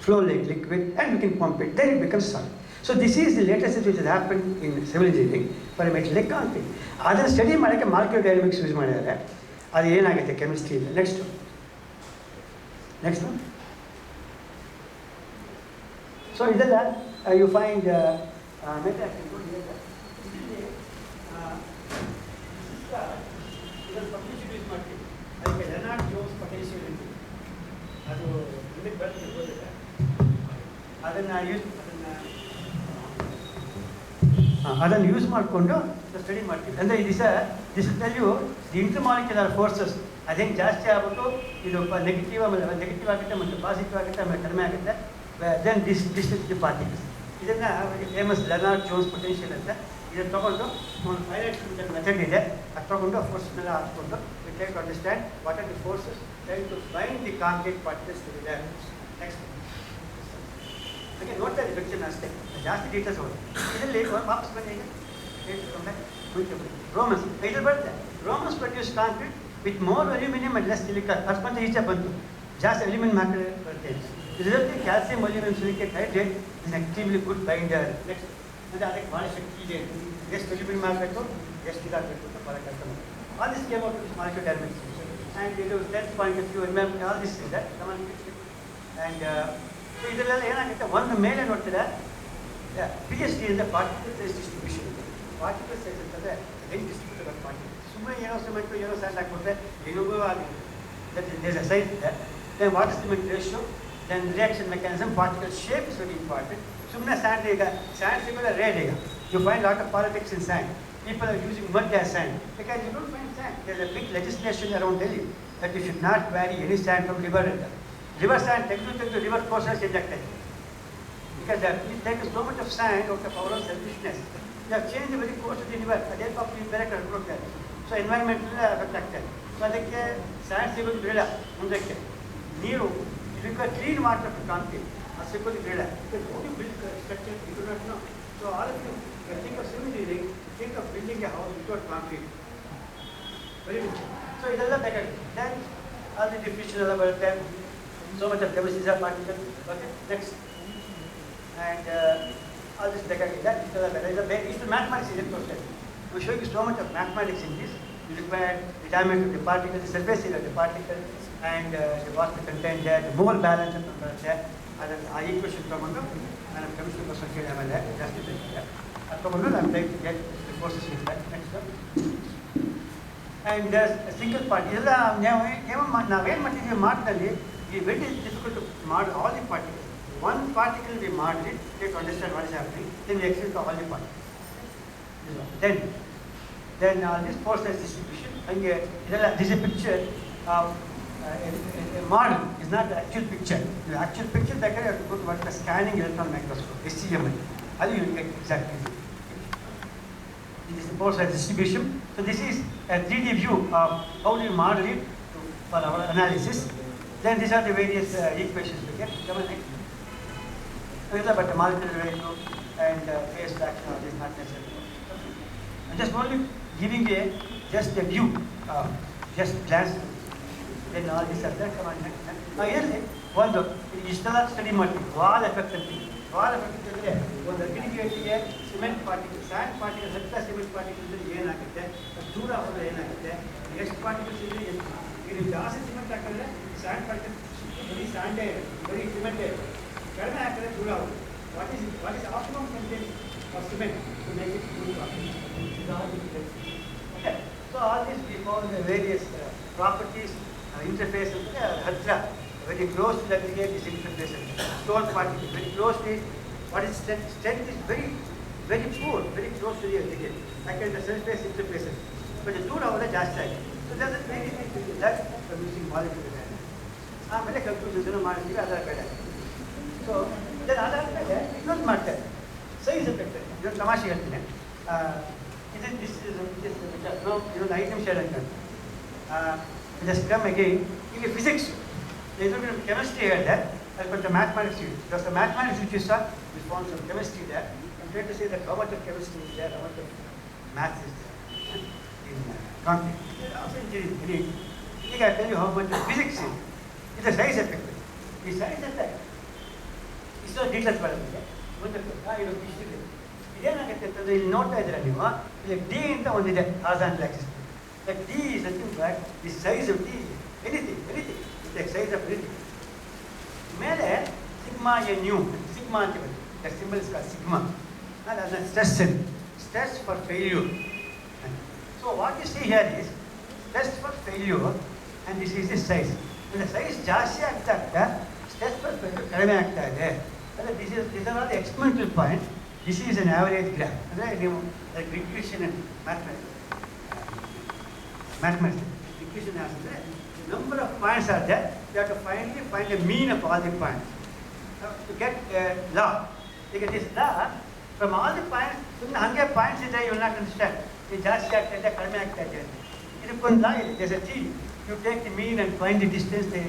[SPEAKER 4] flow like liquid, and we can pump it. Then it becomes solid. So this is the latest which has happened in civil engineering for making like concrete. ಅದನ್ನು study ಮಾಡೋಕ್ಕೆ molecular dynamics use ಮಾಡಿದ್ದಾರೆ. ಅದು ಏನಾಗುತ್ತೆ chemistry ಇದೆ. Next one. So ಇದೆಲ್ಲ you find maybe I can go here. ಇದನ್ನು publicity use ಮಾಡ್ತೀವಿ. ಅದಕ್ಕೆ ಲೆನಾರ್ಡ್ ಜೋನ್ಸ್ ಪೊಟೆನ್ಷಿಯಲ್ ಅಂತ ಅದು ನಿಮಗೆ ಬರ್ತಿರ್ಬೋದಿಲ್ಲ. ಅದನ್ನು ಯೂಸ್ ಮಾಡಿಕೊಂಡು ಸ್ಟಡಿ ಮಾಡ್ತೀವಿ. ಅಂದರೆ this tell you the intermolecular forces ಅದು ಹೆಂಗೆ ಜಾಸ್ತಿ ಆಗ್ಬಿಟ್ಟು ಇದು ನೆಗೆಟಿವ್ ಆಗುತ್ತೆ ಮತ್ತು ಪಾಸಿಟಿವ್ ಆಗುತ್ತೆ, ಆಮೇಲೆ ಕಡಿಮೆ ಆಗುತ್ತೆ. Then the particles. ಇದನ್ನು ಫೇಮಸ್ ಲೆನಾರ್ಡ್ ಜೋನ್ಸ್ ಪೊಟೆನ್ಷಿಯಲ್ ಅಂತ. ಇದನ್ನು ತೊಗೊಂಡು ಒಂದು ಪೈಲಟ್ ಮೆಥಡ್ ಇದೆ, ಅದು ತೊಗೊಂಡು ಫೋರ್ಸ್ನೆಲ್ಲ ಹಾಕ್ಕೊಂಡು we try to understand what are the forces try to find the concrete particles ಇದೆ. ನೆಕ್ಸ್ಟ್ ಹಾಗೆ ನೋಡ್ತಾ ಇದ್ದೀವಿ ಪಿಕ್ಚರ್ನ ಅಷ್ಟೇ, ಜಾಸ್ತಿ ಡೀಟೇಲ್ಸ್ ಹೋಗುತ್ತೆ. ಇದರಲ್ಲಿ ವಾಪಸ್ ಬನ್ನಿ ರೋಮನ್ಸ್ ಇದ್ರ ಬರುತ್ತೆ. Romans produce concrete with more aluminium and less silicon. ಅಷ್ಟೊಂದು ಈಚೆ ಬಂತು, ಜಾಸ್ತಿ ಅಲ್ಯೂಮಿನಿಯಂ ಹಾಕಿದ್ರೆ ಬರುತ್ತೆ. ಇದರಲ್ಲಿ calcium aluminium silicate hydrate is extremely good binder. Next ಅಂದರೆ ಅದಕ್ಕೆ ಭಾಳ ಶಕ್ತಿ ಇದೆ. ಎಷ್ಟು ಅಲ್ಯೂಮಿನಿಯಂ ಹಾಕಬೇಕು, ಎಷ್ಟು ಇದಾಗಬೇಕು ಅಂತ ಭಾಳ ಕೆಲಸ ಮಾಡಿ. All this came out this molecular dynamics and ಇದು 10th point of view remember all this ಇದೆ. ಆ್ಯಂಡ್ ಸೊ ಇದರಲ್ಲೆಲ್ಲ ಏನಾಗುತ್ತೆ, ಒಂದು ಮೇಲೆ ನೋಡ್ತೀರಾ PhD ಅಂದರೆ ಪಾರ್ಟಿಕಲ್ ಸೈಜ್ ಡಿಸ್ಟ್ರಿಬ್ಯೂಷನ್ ಇದೆ. ಪಾರ್ಟಿಕಲ್ ಸೈಜ್ ಅಂತಂದರೆ ಹೆಂಗೆ ಡಿಸ್ಟ್ರಿಬ್ಯೂಟ್ ಆಗುತ್ತೆ ಪಾರ್ಟಿಕಲ್. ಸುಮ್ಮನೆ ಏನೋ ಸಿಮೆಂಟು ಏನೋ ಸ್ಯಾಂಡ್ ಹಾಕ್ಬಿಟ್ರೆ ಏನೂ ಆಗಿದೆ. ದೇರ್ ಅ ಸೈಜ್ ಇದೆ. Then water cement ratio, then reaction mechanism, particle shape is very important. ಸುಮ್ಮನೆ ಸ್ಯಾಂಡ್ ಈಗ ಸ್ಯಾಂಡ್ ಸಿಗೋದು ರೇರ್ ಈಗ. You find lot of politics in sand. People are using mud as sand because you don't find sand. There is a big legislation around Delhi that you should not vary any sand from river. River sand, take to river course change ಆಗ್ತದೆ. Because it takes so much of sand out of our own selfishness. They have changed the very course of the river. They have to be better controlled. So environmental affect ಆಗ್ತದೆ. So ಅದಕ್ಕೆ and ಸಿಗೋದು ಬೇಡ. ಮುಂದಕ್ಕೆ ನೀರು ಇದಕ್ಕೆ clean water ಕಾಣ್ತೀವಿ, ಅದು ಸಿಗೋದು ಬೇಡ. Build structure you do not know. So all of you think of civil engineering, think of building a house without concrete. Very good. So ಇದೆಲ್ಲ ಬೇಕಾಗುತ್ತೆ. Then all the diffusion ಎಲ್ಲ ಬರುತ್ತೆ. So much of chemistry are particle. Okay, next. And all this ಬೇಕಾಗಿದೆ. ಇದೆಲ್ಲ ಬೇಕಾಗಿದೆ. This mathematics is important. We show you so much of mathematics in this. You require the diameter of the particle, the surface area of the particle, and what the content there, the mole balance ಅಂತ ಬರುತ್ತೆ. ಅದನ್ನು ಆ equation ತೊಗೊಂಡು ನಾನು chemistry question ಕೇಳಿ ಆಮೇಲೆ ಜಾಸ್ತಿ ಬೇಕಾಗಿದೆ. ಅದು ತೊಗೊಂಡು ನಾನು type to get the forces in that. Next and single part ಇದೆಲ್ಲ ನಾವೇನು ಮಾಡ್ತಿದ್ದೀವಿ ಮಾರ್ಕ್ನಲ್ಲಿ ಈ ವೆಟ್ ಇಸ್ ಡಿಫಿಕಲ್ಟ್ ಟು ಮಾಡಿ all the particle. One particle we ಮಾಡಿ take understand what is happening, then we extend to all the particle. Then this force distribution ಹಂಗೆ ಇದೆಲ್ಲ this a picture model is not the actual picture. The actual picture that you have to put what the scanning electron microscope SEM. How you will get exactly. This is the force distribution. So this is a 3D view of how do you model it for our analysis. Then these are the various equations we get. Come on next. But the molecular value and phase fraction are not necessary. I'm just only giving you just a view, just glance. Then all these are there. Come on next. Now here ಒಂದು ಇಷ್ಟೆಲ್ಲ study ಮಾಡ್ತೀವಿ. Wall effect ಅಂತೀವಿ. Wall effect ಅಂದರೆ ಒಂದು ಅಗ್ರಿಗೇಟಿಗೆ cement particle, and particle ಹತ್ತಿರ cement particle ಇದ್ದರೆ ಏನಾಗುತ್ತೆ, ದೂರ ಹೋದರೆ ಏನಾಗುತ್ತೆ, ಎಷ್ಟು ಪಾರ್ಟಿಕಲ್ಸ್ ಇದ್ದರೆ ಎಷ್ಟು. ಈಗ ಜಾಸ್ತಿ ಸಿಮೆಂಟ್ ಹಾಕಿದ್ರೆ sand particle very sanded, very cemented. ಕಡಿಮೆ ಹಾಕಿದ್ರೆ ದೂರ ಆಗುತ್ತೆ. What is optimum content of cement to make it good? Okay. So all these we found the various properties, interface hatra, very close to that this interface. Stone particle very close to it. What is strength? Strength is very, very poor, very close to the ligand. Like the surface interfaces. But the two are just like. So there's a very that producing molecule. ಆಮೇಲೆ ಕಲ್ಪೂಷನ್ ಮಾಡ್ತೀವಿ ಅದರ ಕಡೆ. So ಇದನ್ನು ಅದಾದಮೇಲೆ ಇನ್ನೊಂದು ಮಾಡ್ತಾರೆ size effect. ಇದೊಂದು ತಮಾಷೆ ಹೇಳ್ತೀನಿ. ಇದೊಂದು 5 ನಿಮಿಷ ಹೇಳಕ್ಕೆ ಜಸ್ಟ್ ಕಮ್ ಅಗೈನ್. ಈಗ ಫಿಸಿಕ್ಸ್ ಇದು ಕೆಮಿಸ್ಟ್ರಿ ಹೇಳಿದೆ, ಅದು ಕೊಂಚ ಮ್ಯಾಥಮೆಟಿಕ್ಸ್ ಇದೆ. Because the mathematics which you saw, we found some chemistry there. I'm trying to say that how much of chemistry is there, how much of maths is there in content. Also engineering. ಈಗ I tell you how much of physics is. It's a size effect. ಈ size effect ಇಷ್ಟೋ details ಬರೋದಿದೆ ಗೊತ್ತಾಗ್ತದೆ. ಇದು ಇಷ್ಟಿದೆ. ಇದೇನಾಗುತ್ತೆ ಅಂತಂದರೆ ಇಲ್ಲಿ ನೋಡ್ತಾ ಇದ್ದೀರಾ ನೀವು, ಇಲ್ಲಿ ಡಿ ಅಂತ ಒಂದಿದೆ ಹಾರ್ಸಾಂಟಲ್ Axis. Like D is nothing but the size of D. Anything, the size of anything. ಮೇಲೆ ಸಿಗ್ಮಾ ಎ ನ್ಯೂ, ಸಿಗ್ಮಾ ಅಂತ ಬರುತ್ತೆ. The symbol is called sigma. And as a stress for failure. So what you see here is stress for failure, and this is the size. And the size ಜಾಸ್ತಿ ಆಗ್ತಾ ಆಗ್ತಾ stress for failure ಕಡಿಮೆ ಆಗ್ತಾ ಇದೆ. ಅಂದರೆ these are all the experimental points. This is an average graph. ಅಂದರೆ ನೀವು equation and mathematics. Equation has number of points are there. You have to finally find the mean of all the points. To get a law, you get this law from all the points. ಸುಮ್ಮನೆ ಹಾಗೆ points ಇದೆ, you will not understand. ಇದು ಜಾಸ್ತಿ ಆಗ್ತಾ ಇದೆ, ಕಡಿಮೆ ಆಗ್ತಾ ಇದೆ. ಇದಕ್ಕೊಂದು ಲಾ ಇದೆ. There's a theory. You take the mean and find the distance, the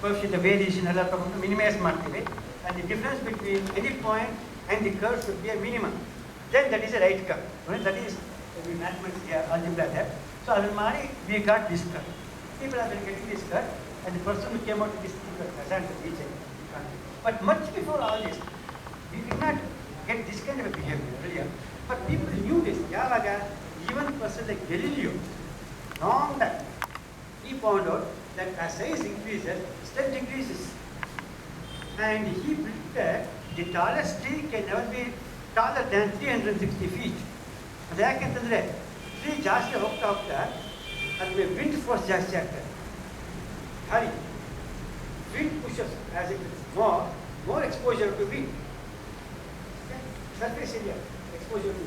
[SPEAKER 4] coefficient of variation ಎಲ್ಲ ತಗೊಂಡು ಮಿನಿಮೈಸ್ ಮಾಡ್ತೀವಿ. And the difference between any point and the curve should be a minimum. Then that is a right curve. That is the mathematics here, algebra there. So ಅದನ್ನು ಮಾಡಿ we got this curve. People have been getting this curve, and the person who came out with this curve hasn't reached it. But much before all this, we did not get this kind of a behavior earlier. But people knew this. ಯಾವಾಗ even person like Galileo, long back, he found out that as size increases, strength decreases. And he predicted the tallest tree can never be taller than 360 feet. ಅದು ಯಾಕೆಂತಂದರೆ tree ಜಾಸ್ತಿ ಹೋಗ್ತಾ ಹೋಗ್ತಾ ಅದಕ್ಕೆ wind force ಜಾಸ್ತಿ ಆಗ್ತದೆ. ಗಾಳಿ wind pushes as it is more exposure to wind. Surface area, exposure to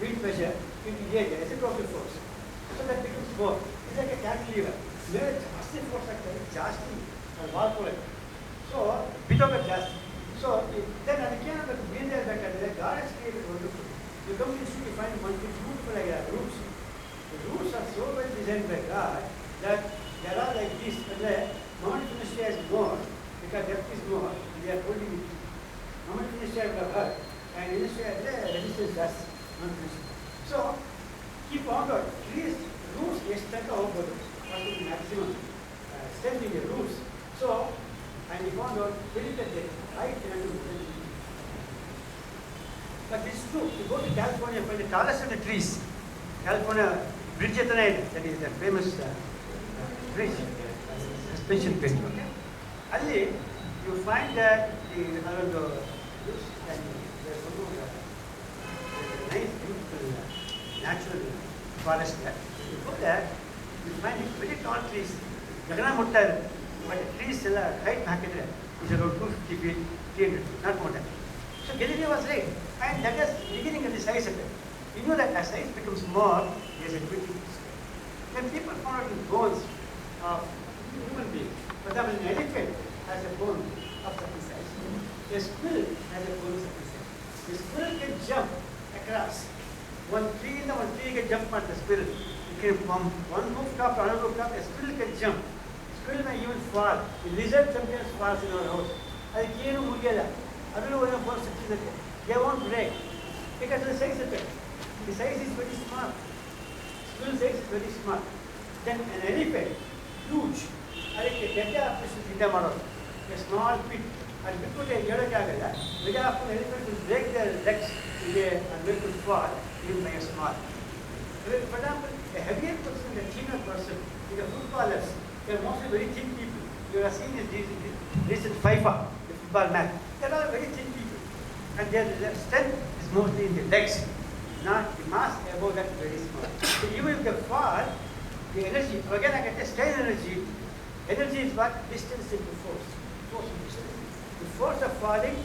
[SPEAKER 4] wind pressure into the area, reciprocal force. So that becomes more. It's like a cantilever. ಮೇಲೆ ಜಾಸ್ತಿ force ಆಗ್ತದೆ, ಜಾಸ್ತಿ ವಾಲ್ಕೊಳ್ಳೋದು. So ಬಿದ್ದೋಗೋದು ಜಾಸ್ತಿ. So then ಅದಕ್ಕೇನಾಗಬೇಕು, ಬೇರೆ ಇರಬೇಕಾದ್ರೆ gardens create ಮಾಡಬೇಕು. You come to see, you find one thing beautiful like that, roots. The roots are so well designed by God that there are like this, non-finished has more, because depth is more, they are holding it. Non-finished have the hurt, and finished has the resistance less, non-finished. So, keep on God, trees, roots, ಎಷ್ಟು ತನಕ ಹೋಗ್ಬೋದು, what is the maximum strength in the roots. So, and we found out, predicted the height and the But this is true. You go to California, find the tallest of the trees. California bridge at the night, that is the famous bridge, suspension bridge. Okay? Ali, you find that around the and there's nice, beautiful, natural forest there. You go there, you find very tall trees. Jagana mutta, but the trees height hakidre is around 250 feet, 300 feet, not more than. So Galileo was right, and that is beginning of the size of it. You know that as size becomes more, there is a critical scale. When people found out the bones of human beings, for example, an elephant has a bone of certain size. A squirrel has a bone of certain size. The squirrel can jump across. One tree can jump on the squirrel. It can from one rooftop to another rooftop, a squirrel can jump. Squirrel may even fall. The lizard sometimes falls in our house. ಅದಕ್ಕೇನು ಮುಗಿಯಲ್ಲ. ಅದರಲ್ಲೂ ಒಂದು force ಸಿಕ್ಕಿರುತ್ತೆ. They won't break because of the size effect. The size is very small. Squirrel size is very small. Then an elephant, huge. ಅದಕ್ಕೆ ಗೆಡ್ಡೆ operation ಸಿದ್ಧ ಮಾಡೋದು. A small pit. ಅದು ಬಿಟ್ಬಿಟ್ಟು ಹೇಳೋಕ್ಕಾಗಲ್ಲ. ಗೆಡ್ಡೆ operation elephant will break their legs and make it fall even by a small. For example, a heavier person, a thinner person, the footballers, they are mostly very thin people. you are seeing this recent FIFA, the football match. They are all very thin people, and their strength is mostly in the legs, not the mass above that very small. So even if they fall, the energy, again I get a strain energy. Energy is what? Distance into force. Force into distance. The force of falling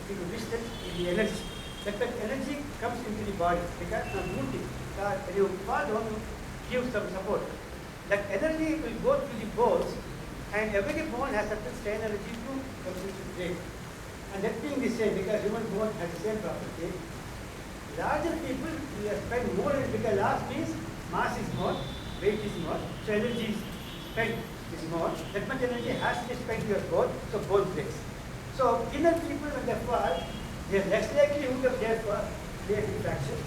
[SPEAKER 4] into distance is the energy. That energy comes into the body because of moving. When you fall down, you give some support. That energy will go through the bones, and every bone has certain strain energy to completely break. And that being the same, because human bone has the same property, larger people will spend more because large means mass is more, weight is more, so energy is spent is more. That much energy has to be spent to your bone, so bone breaks. So thinner people when they fall, they are less likely to have their fracture, in fracture.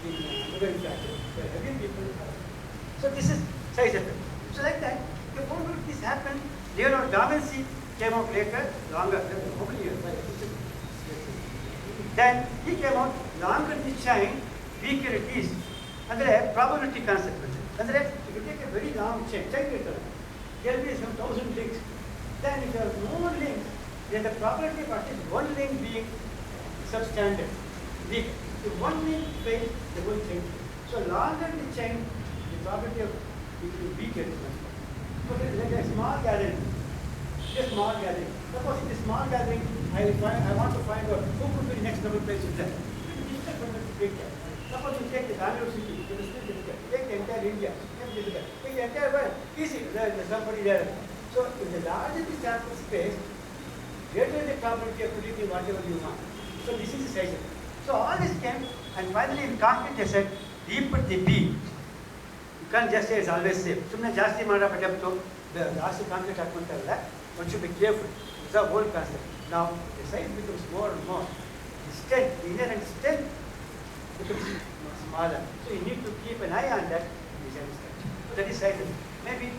[SPEAKER 4] So heavy people are. So this is size effect. So like that, the moment this happened, Leonardo da Vinci came out later, longer, how many years? Then he came out longer the chain, weaker it is. Andre probability concept. Andre, if you take a very long chain, there will be some 1,000 links. Then if you have more links, then the probability of at least one link being substandard, weak. If one link fails, the whole chain. So longer the chain, the probability of it will be weaker. Okay, like a small gathering. Just small gathering. Suppose in this small gathering, I want to find out who could be the next Nobel Prize winner. Difficult for me to take that. Suppose you take the Bangalore city, it is still difficult. Take the entire India, it's difficult. Take the entire world, easy. There is somebody there. So if the larger the sample space, greater the probability of predicting whatever you want. So this is the size. So all this came, and finally in concrete they said, deeper the B. You can't just say it's always safe. Sumne jasti mara padapto, the last concrete hakuntaralla, one should be careful. It's a whole concept. Now the size becomes more and more. The strength, the inherent strength becomes smaller. So you need to keep an eye on that. So that is size. Maybe you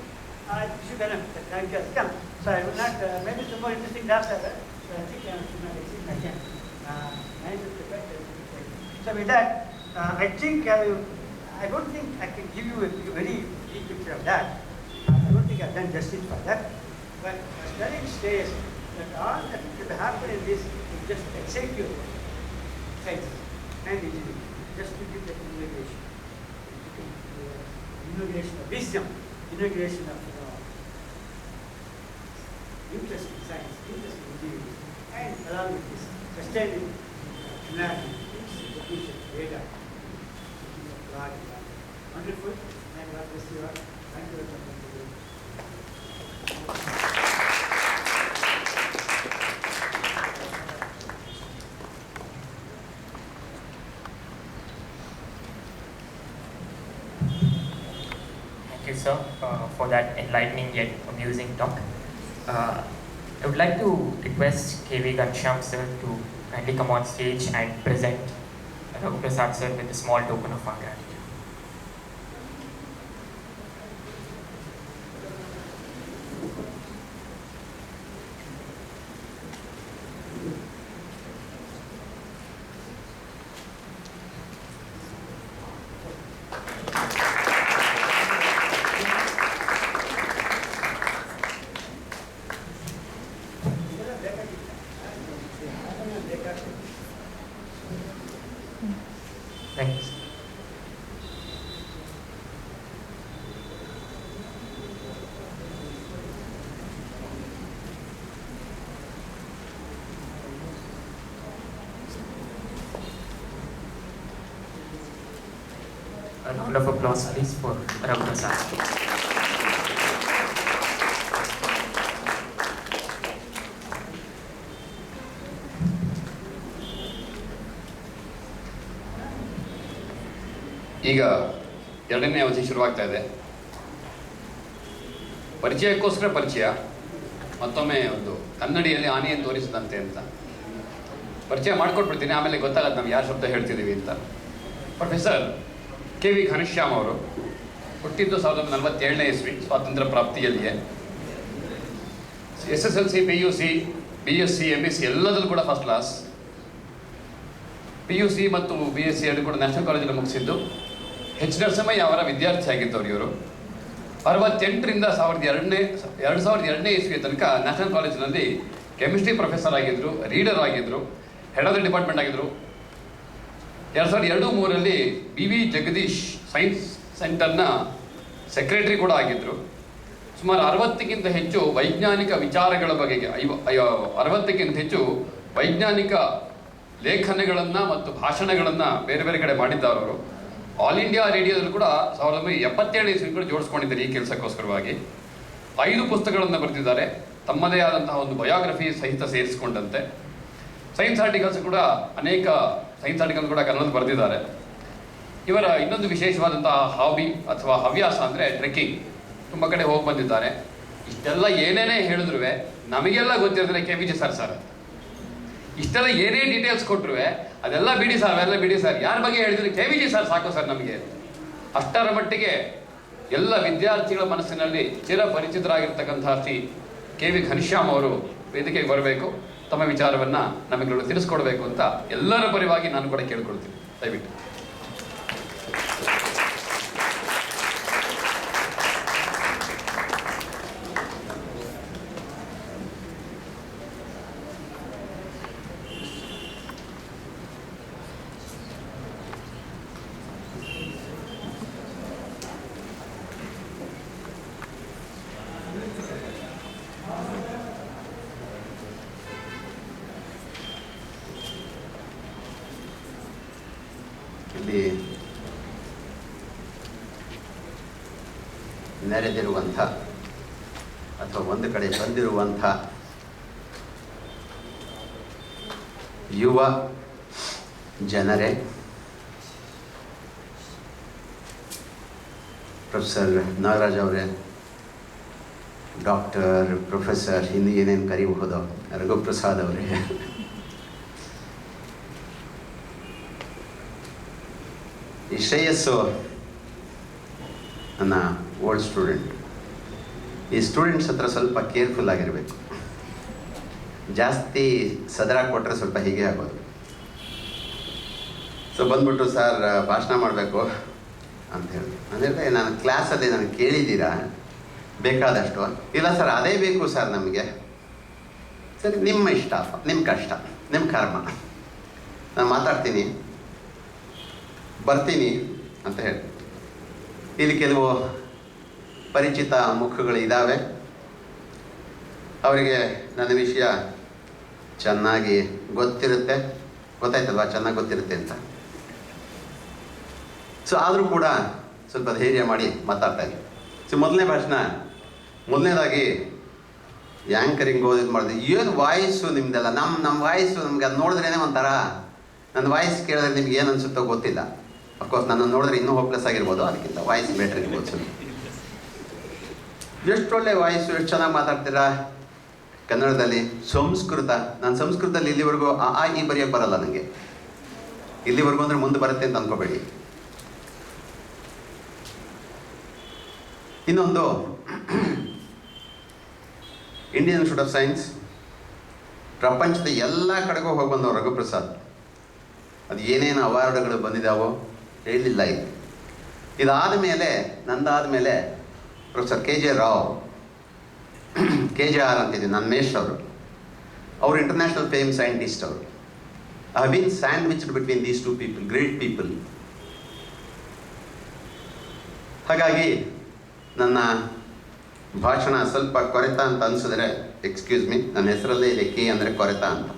[SPEAKER 4] should have the time has come. So I will not, maybe some more interesting drafts are there. So I think I should not exceed my time. So with that, I think I don't think I can give you a very deep picture of that. I don't think I've done justice for that. But studying says that all that could happen in this is just executive science and engineering, just to give the innovation of wisdom, innovation of interest in science, interest in engineering, and along with this, sustaining humanity, education, data, wonderful, and God bless you all. Thank you very much.
[SPEAKER 5] Thank you, sir, for that enlightening yet amusing talk. I would like to request K.V. Ghanshyam sir to kindly come on stage and present Raghu Prasad sir with a small token of our gratitude. Thanks. A round of applause, please, for Raghu Prasad.
[SPEAKER 3] ಈಗ ಎರಡನೇ ಅವಧಿ ಶುರುವಾಗ್ತಾ ಇದೆ. ಪರಿಚಯಕ್ಕೋಸ್ಕರ ಪರಿಚಯ, ಮತ್ತೊಮ್ಮೆ ಒಂದು ಕನ್ನಡಿಯಲ್ಲಿ ಆನೆಯನ್ನು ತೋರಿಸಿದಂತೆ ಅಂತ ಪರಿಚಯ ಮಾಡಿಕೊಟ್ಬಿಡ್ತೀನಿ, ಆಮೇಲೆ ಗೊತ್ತಾಗತ್ತೆ ನಮ್ಗೆ ಯಾವ ಶಬ್ದ ಹೇಳ್ತಿದ್ದೀವಿ ಅಂತ. Professor K.V. ಘನಶ್ಯಾಮ್ ಅವರು ಹುಟ್ಟಿದ್ದು 1947ನೇ ಇಸ್ವಿ, ಸ್ವಾತಂತ್ರ್ಯ ಪ್ರಾಪ್ತಿಯಲ್ಲಿಯೇ. SSLC, PUC, BSc, MSc ಎಲ್ಲದಲ್ಲೂ ಕೂಡ ಫಸ್ಟ್ ಕ್ಲಾಸ್. PUC ಮತ್ತು BSc ಎರಡು ಕೂಡ ನ್ಯಾಷನಲ್ ಕಾಲೇಜಲ್ಲಿ ಮುಗಿಸಿದ್ದು. H. ನರಸಿಂಹಯ್ಯ ಅವರ ವಿದ್ಯಾರ್ಥಿ ಆಗಿದ್ದವರು ಇವರು. 68ರಿಂದ 2002ನೇ ಇಸ್ವಿಯ ತನಕ ನ್ಯಾಷನಲ್ ಕಾಲೇಜಿನಲ್ಲಿ ಕೆಮಿಸ್ಟ್ರಿ ಪ್ರೊಫೆಸರ್ ಆಗಿದ್ದರು, ರೀಡರ್ ಆಗಿದ್ದರು, ಹೆಡ್ ಆಫ್ ದ ಡಿಪಾರ್ಟ್ಮೆಂಟ್ ಆಗಿದ್ದರು. 2002-03ರಲ್ಲಿ BV ಜಗದೀಶ್ ಸೈನ್ಸ್ ಸೆಂಟರ್ನ ಸೆಕ್ರೆಟರಿ ಕೂಡ ಆಗಿದ್ದರು. ಸುಮಾರು 60ಕ್ಕಿಂತ ಹೆಚ್ಚು ವೈಜ್ಞಾನಿಕ ವಿಚಾರಗಳ ಬಗೆಗೆ 60ಕ್ಕಿಂತ ಹೆಚ್ಚು ವೈಜ್ಞಾನಿಕ ಲೇಖನಗಳನ್ನು ಮತ್ತು ಭಾಷಣಗಳನ್ನು ಬೇರೆ ಬೇರೆ ಕಡೆ ಮಾಡಿದ್ದವರು. ಆಲ್ ಇಂಡಿಯಾ ರೇಡಿಯೋದಲ್ಲಿ ಕೂಡ 1977 ಇಸ್ವಿ ಕೂಡ ಜೋಡಿಸ್ಕೊಂಡಿದ್ದಾರೆ ಈ ಕೆಲಸಕ್ಕೋಸ್ಕರವಾಗಿ. 5 ಪುಸ್ತಕಗಳನ್ನು ಬರೆದಿದ್ದಾರೆ, ತಮ್ಮದೇ ಆದಂತಹ ಒಂದು ಬಯೋಗ್ರಫಿ ಸಹಿತ ಸೇರಿಸಿಕೊಂಡಂತೆ. ಸೈನ್ಸ್ ಆರ್ಟಿಕಲ್ಸ್ ಕೂಡ ಅನೇಕ ಸೈನ್ಸ್ ಆರ್ಟಿಕಲ್ಸ್ ಕೂಡ ಕನ್ನಡದಲ್ಲಿ ಬರೆದಿದ್ದಾರೆ. ಇವರ ಇನ್ನೊಂದು ವಿಶೇಷವಾದಂತಹ ಹಾಬಿ ಅಥವಾ ಹವ್ಯಾಸ ಅಂದರೆ ಟ್ರೆಕ್ಕಿಂಗ್. ತುಂಬ ಕಡೆ ಹೋಗಿ ಬಂದಿದ್ದಾರೆ. ಇಷ್ಟೆಲ್ಲ ಏನೇನೇ ಹೇಳಿದ್ರು ನಮಗೆಲ್ಲ ಗೊತ್ತಿರ್ತಾರೆ KVG ಸರ್ ಇಷ್ಟೆಲ್ಲ ಏನೇ ಡೀಟೇಲ್ಸ್ ಕೊಟ್ಟರು ಅದೆಲ್ಲ ಬಿಡಿ ಸರ್, ಅವೆಲ್ಲ ಬಿಡಿ ಸರ್, ಯಾರ ಬಗ್ಗೆ ಹೇಳಿದ್ರು KVG ಸರ್ ಸಾಕು ಸರ್ ನಮಗೆ. ಅಷ್ಟರ ಮಟ್ಟಿಗೆ ಎಲ್ಲ ವಿದ್ಯಾರ್ಥಿಗಳ ಮನಸ್ಸಿನಲ್ಲಿ ಚಿರಪರಿಚಿತರಾಗಿರ್ತಕ್ಕಂತಹ ಶ್ರೀ KV ಘನಶ್ಯಾಮ್ ಅವರು ವೇದಿಕೆಗೆ ಬರಬೇಕು, ತಮ್ಮ ವಿಚಾರವನ್ನು ನಮಗೆಲ್ಲರೂ ತಿಳಿಸ್ಕೊಡ್ಬೇಕು ಅಂತ ಎಲ್ಲರ ಪರವಾಗಿ ನಾನು ಕೂಡ ಕೇಳ್ಕೊಳ್ತೀನಿ. ದಯವಿಟ್ಟು.
[SPEAKER 6] ಇಲ್ಲಿ ನೆರೆದಿರುವಂಥ ಅಥವಾ ಒಂದು ಕಡೆ ಬಂದಿರುವಂಥ ಯುವ ಜನರೇ, ಪ್ರೊಫೆಸರ್ ನಾಗರಾಜ್ ಅವರೇ, ಡಾಕ್ಟರ್, ಪ್ರೊಫೆಸರ್, ಹಿಂದೆ ಏನೇನು ಕರೀಬಹುದು, ರಘುಪ್ರಸಾದ್ ಅವರೇ, ಈ ಶ್ರೇಯಸ್ಸು ನನ್ನ ಓಲ್ಡ್ ಸ್ಟೂಡೆಂಟ್. ಈ ಸ್ಟೂಡೆಂಟ್ಸ್ ಹತ್ರ ಸ್ವಲ್ಪ ಕೇರ್ಫುಲ್ ಆಗಿರಬೇಕು. ಜಾಸ್ತಿ ಸದರ ಕೊಟ್ಟರೆ ಸ್ವಲ್ಪ ಹೀಗೆ ಆಗೋದು. ಸೊ ಬಂದ್ಬಿಟ್ಟು ಸರ್ ಭಾಷಣ ಮಾಡಬೇಕು ಅಂತ ಹೇಳಿದೆ. ಅಂದರೆ ನಾನು ಕ್ಲಾಸಲ್ಲಿ ನನಗೆ ಕೇಳಿದ್ದೀರಾ ಬೇಕಾದಷ್ಟು? ಇಲ್ಲ ಸರ್ ಅದೇ ಬೇಕು ಸರ್ ನಮಗೆ. ಸರಿ, ನಿಮ್ಮ ಇಷ್ಟ, ನಿಮ್ಮ ಕಷ್ಟ, ನಿಮ್ಮ ಕರ್ಮ, ನಾನು ಮಾತಾಡ್ತೀನಿ, ಬರ್ತೀನಿ ಅಂತ ಹೇಳಿ. ಇಲ್ಲಿ ಕೆಲವು ಪರಿಚಿತ ಮುಖಗಳು ಇದ್ದಾವೆ. ಅವರಿಗೆ ನನ್ನ ವಿಷಯ ಚೆನ್ನಾಗಿ ಗೊತ್ತಿರುತ್ತೆ, ಗೊತ್ತಾಯ್ತಲ್ವಾ, ಚೆನ್ನಾಗಿ ಗೊತ್ತಿರುತ್ತೆ ಅಂತ. ಸೊ ಆದರೂ ಕೂಡ ಸ್ವಲ್ಪ ಧೈರ್ಯ ಮಾಡಿ ಮಾತಾಡ್ತಾ ಇದ್ದೀನಿ. ಸೊ ಮೊದಲನೇದಾಗಿ ಯಾಂಕರಿಂಗ್ ಓದಿದ್ದು ಮಾಡಿದೆ. ಏನು ವಾಯ್ಸು ನಿಮ್ಮದೆಲ್ಲ, ನಮ್ಮ ವಾಯ್ಸು ನಮ್ಗೆ ಅದು ನೋಡಿದ್ರೇ ಒಂಥರ, ನನ್ನ ವಾಯ್ಸ್ ಕೇಳಿದ್ರೆ ನಿಮ್ಗೆ ಏನು ಅನಿಸುತ್ತೋ ಗೊತ್ತಿಲ್ಲ. ಅಫ್ಕೋರ್ಸ್ ನನ್ನನ್ನು ನೋಡಿದ್ರೆ ಇನ್ನೂ ಹೋಪ್ಲೆಸ್ ಆಗಿರ್ಬೋದು, ಅದಕ್ಕಿಂತ ವಾಯ್ಸ್ ಬೆಟರ್ ಇರ್ಬೋದು. ಸ್ವಲ್ಪ ಎಷ್ಟು ಒಳ್ಳೆ ವಾಯ್ಸು, ಎಷ್ಟು ಚೆನ್ನಾಗಿ ಮಾತಾಡ್ತೀರಾ ಕನ್ನಡದಲ್ಲಿ. ಸಂಸ್ಕೃತ, ನಾನು ಸಂಸ್ಕೃತದಲ್ಲಿ ಇಲ್ಲಿವರೆಗೂ ಈ ಬರೆಯೋಕ್ಕೆ ಬರಲ್ಲ ನನಗೆ. ಇಲ್ಲಿವರೆಗೂ ಅಂದರೆ ಮುಂದೆ ಬರುತ್ತೆ ಅಂತ ಅಂದ್ಕೋಬೇಡಿ. ಇನ್ನೊಂದು, ಇಂಡಿಯನ್ ಇನ್ಸ್ಟಿಟ್ಯೂಟ್ ಆಫ್ ಸೈನ್ಸ್ ಪ್ರಪಂಚದ ಎಲ್ಲ ಕಡೆಗೂ ಹೋಗಿ ಬಂದವರು ರಘುಪ್ರಸಾದ್. ಅದು ಏನೇನು ಅವಾರ್ಡ್ಗಳು ಬಂದಿದ್ದಾವೋ ಹೇಳಿಲ್ಲ. ಇದಾದ ಮೇಲೆ, ನಂದಾದ ಮೇಲೆ ಪ್ರೊಫೆಸರ್ KJ ರಾವ್, KJR ಅಂತಿದೆ, ನನ್ನ ಮೇಷ್ ಅವರು ಇಂಟರ್ನ್ಯಾಷನಲ್ ಫೇಮ್ ಸೈಂಟಿಸ್ಟ್. ಅವರು I have been sandwiched between these two people, great people. ಹಾಗಾಗಿ ನನ್ನ ಭಾಷಣ ಸ್ವಲ್ಪ ಕೊರೆತ ಅಂತ ಅನಿಸಿದ್ರೆ ಎಕ್ಸ್ಕ್ಯೂಸ್ ಮೀ. ನನ್ನ ಹೆಸರಲ್ಲೇ ಇದೆ ಕೆ ಅಂದರೆ ಕೊರೆತ ಅಂತ,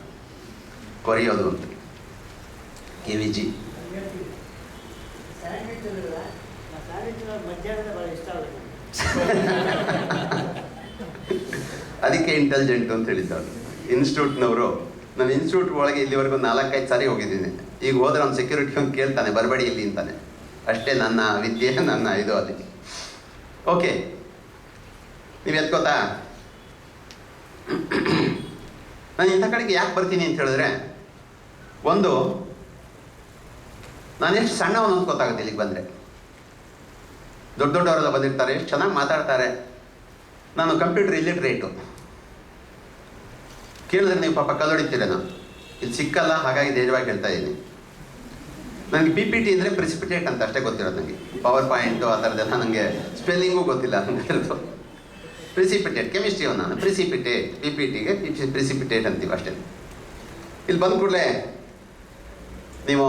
[SPEAKER 6] ಕೊರೆಯೋದು ಅಂತ. KVG ಅದಕ್ಕೆ ಇಂಟೆಲಿಜೆಂಟ್ ಅಂತ ಹೇಳಿದ್ದವರು ಇನ್ಸ್ಟಿಟ್ಯೂಟ್ನವರು. ನಾನು ಇನ್ಸ್ಟಿಟ್ಯೂಟ್ ಒಳಗೆ ಇಲ್ಲಿವರೆಗೂ 4-5 ಸಾರಿ ಹೋಗಿದ್ದೀನಿ. ಈಗ ಹೋದ್ರೆ ಅವ್ನು ಸೆಕ್ಯೂರಿಟಿ ಅವ್ನು ಕೇಳ್ತಾನೆ, ಬರಬೇಡಿ ಇಲ್ಲಿ ಅಂತಾನೆ. ಅಷ್ಟೇ ನನ್ನ ವಿದ್ಯೆ, ನನ್ನ ಇದು. ಅದಕ್ಕೆ ಓಕೆ, ನೀವು ಎತ್ಕೋತಾ. ನಾನು ಇಂಥ ಕಡೆಗೆ ಯಾಕೆ ಬರ್ತೀನಿ ಅಂತ ಹೇಳಿದ್ರೆ, ಒಂದು, ನಾನು ಎಷ್ಟು ಸಣ್ಣವನು ಅಂತ ಗೊತ್ತಾಗುತ್ತೆ ಇಲ್ಲಿಗೆ ಬಂದರೆ. ದೊಡ್ಡವರೆಲ್ಲ ಬಂದಿರ್ತಾರೆ, ಎಷ್ಟು ಚೆನ್ನಾಗಿ ಮಾತಾಡ್ತಾರೆ. ನಾನು ಕಂಪ್ಯೂಟರ್ ಇಲ್ಲಿಟ್ರೇಟು. ಕೇಳಿದ್ರೆ ನೀವು ಪಾಪ ಕಲ್ಲೊಡಿತೀರೇನೋ, ಇಲ್ಲಿ ಸಿಕ್ಕಲ್ಲ, ಹಾಗಾಗಿ ಧೈರ್ಯವಾಗಿ ಹೇಳ್ತಾ ಇದ್ದೀನಿ. ನನಗೆ ಪಿ ಪಿ ಟಿ ಅಂದರೆ ಪ್ರಿಸಿಪಿಟೇಟ್ ಅಂತ ಅಷ್ಟೇ ಗೊತ್ತಿರೋದು. ನನಗೆ ಪವರ್ ಪಾಯಿಂಟು ಆ ಥರದ್ದೆಲ್ಲ ನನಗೆ ಸ್ಪೆಲ್ಲಿಂಗೂ ಗೊತ್ತಿಲ್ಲ ನನಗೆ. ಪ್ರಿಸಿಪಿಟೇಟ್ ಕೆಮಿಸ್ಟ್ರಿ ನಾನು ಪ್ರಿಸಿಪಿಟೇಟ್, ಪಿ ಪಿ ಟಿಗೆ ಪ್ರಿಸಿಪಿಟೇಟ್ ಅಂತೀವಿ ಅಷ್ಟೇ. ಇಲ್ಲಿ ಬಂದ ಕೂಡಲೇ ನೀವು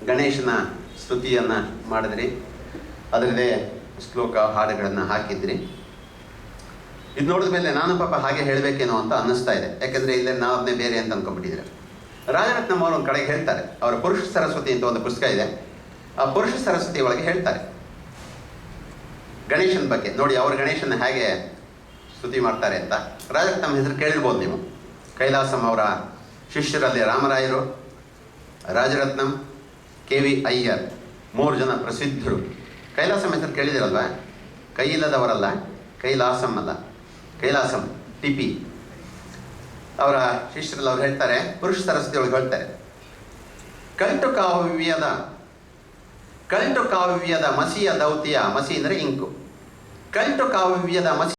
[SPEAKER 6] ಗಣೇಶನ ಸ್ತುತಿಯನ್ನು ಮಾಡಿದ್ರಿ, ಅದರದೇ ಶ್ಲೋಕ ಹಾಡುಗಳನ್ನು ಹಾಕಿದ್ರಿ. ಇದು ನೋಡಿದ ಮೇಲೆ ನಾನು ಪಾಪ ಹಾಗೆ ಹೇಳಬೇಕೇನೋ ಅಂತ ಅನ್ನಿಸ್ತಾ ಇದೆ. ಯಾಕೆಂದರೆ ಇಲ್ಲೇ ನಾವನ್ನೇ ಬೇರೆ ಅಂತ ಅಂದ್ಕೊಂಡ್ಬಿಟ್ಟಿದ್ರೆ. ರಾಜರತ್ನಂ ಅವರು ಒಂದು ಕಡೆಗೆ ಹೇಳ್ತಾರೆ, ಅವರ ಪುರುಷ ಸರಸ್ವತಿ ಅಂತ ಒಂದು ಪುಸ್ತಕ ಇದೆ, ಆ ಪುರುಷ ಸರಸ್ವತಿ ಒಳಗೆ ಹೇಳ್ತಾರೆ ಗಣೇಶನ ಬಗ್ಗೆ. ನೋಡಿ ಅವರು ಗಣೇಶನ ಹೇಗೆ ಸ್ತುತಿ ಮಾಡ್ತಾರೆ ಅಂತ. ರಾಜರತ್ನಂ ಹೆಸರು ಕೇಳಿರ್ಬೋದು ನೀವು. ಕೈಲಾಸಂ ಅವರ ಶಿಷ್ಯರಲ್ಲಿ ರಾಮರಾಯರು, ರಾಜರತ್ನಂ, ಕೆ ವಿ ಅಯ್ಯರ್ 3 ಜನ ಪ್ರಸಿದ್ಧರು. ಕೈಲಾಸಂ ಹೆಸರು ಕೇಳಿದಿರಲ್ವಾ? ಕೈ ಇಲ್ಲದವರಲ್ಲ, ಕೈಲಾಸಂ ಅಲ್ಲ, ಕೈಲಾಸಂ ಟಿಪಿ ಅವರ ಶಿಷ್ಯರಲ್ಲಿ ಅವ್ರು ಹೇಳ್ತಾರೆ, ಪುರುಷ ಸರಸ್ವತಿ ಒಳಗೆ ಹೇಳ್ತಾರೆ, ಕಂಟು ಕಾವ್ಯದ ಮಸಿಯ ದೌತಿಯ, ಮಸಿ ಅಂದರೆ ಇಂಕು, ಕಂಟು ಕಾವ್ಯದ ಮಸಿ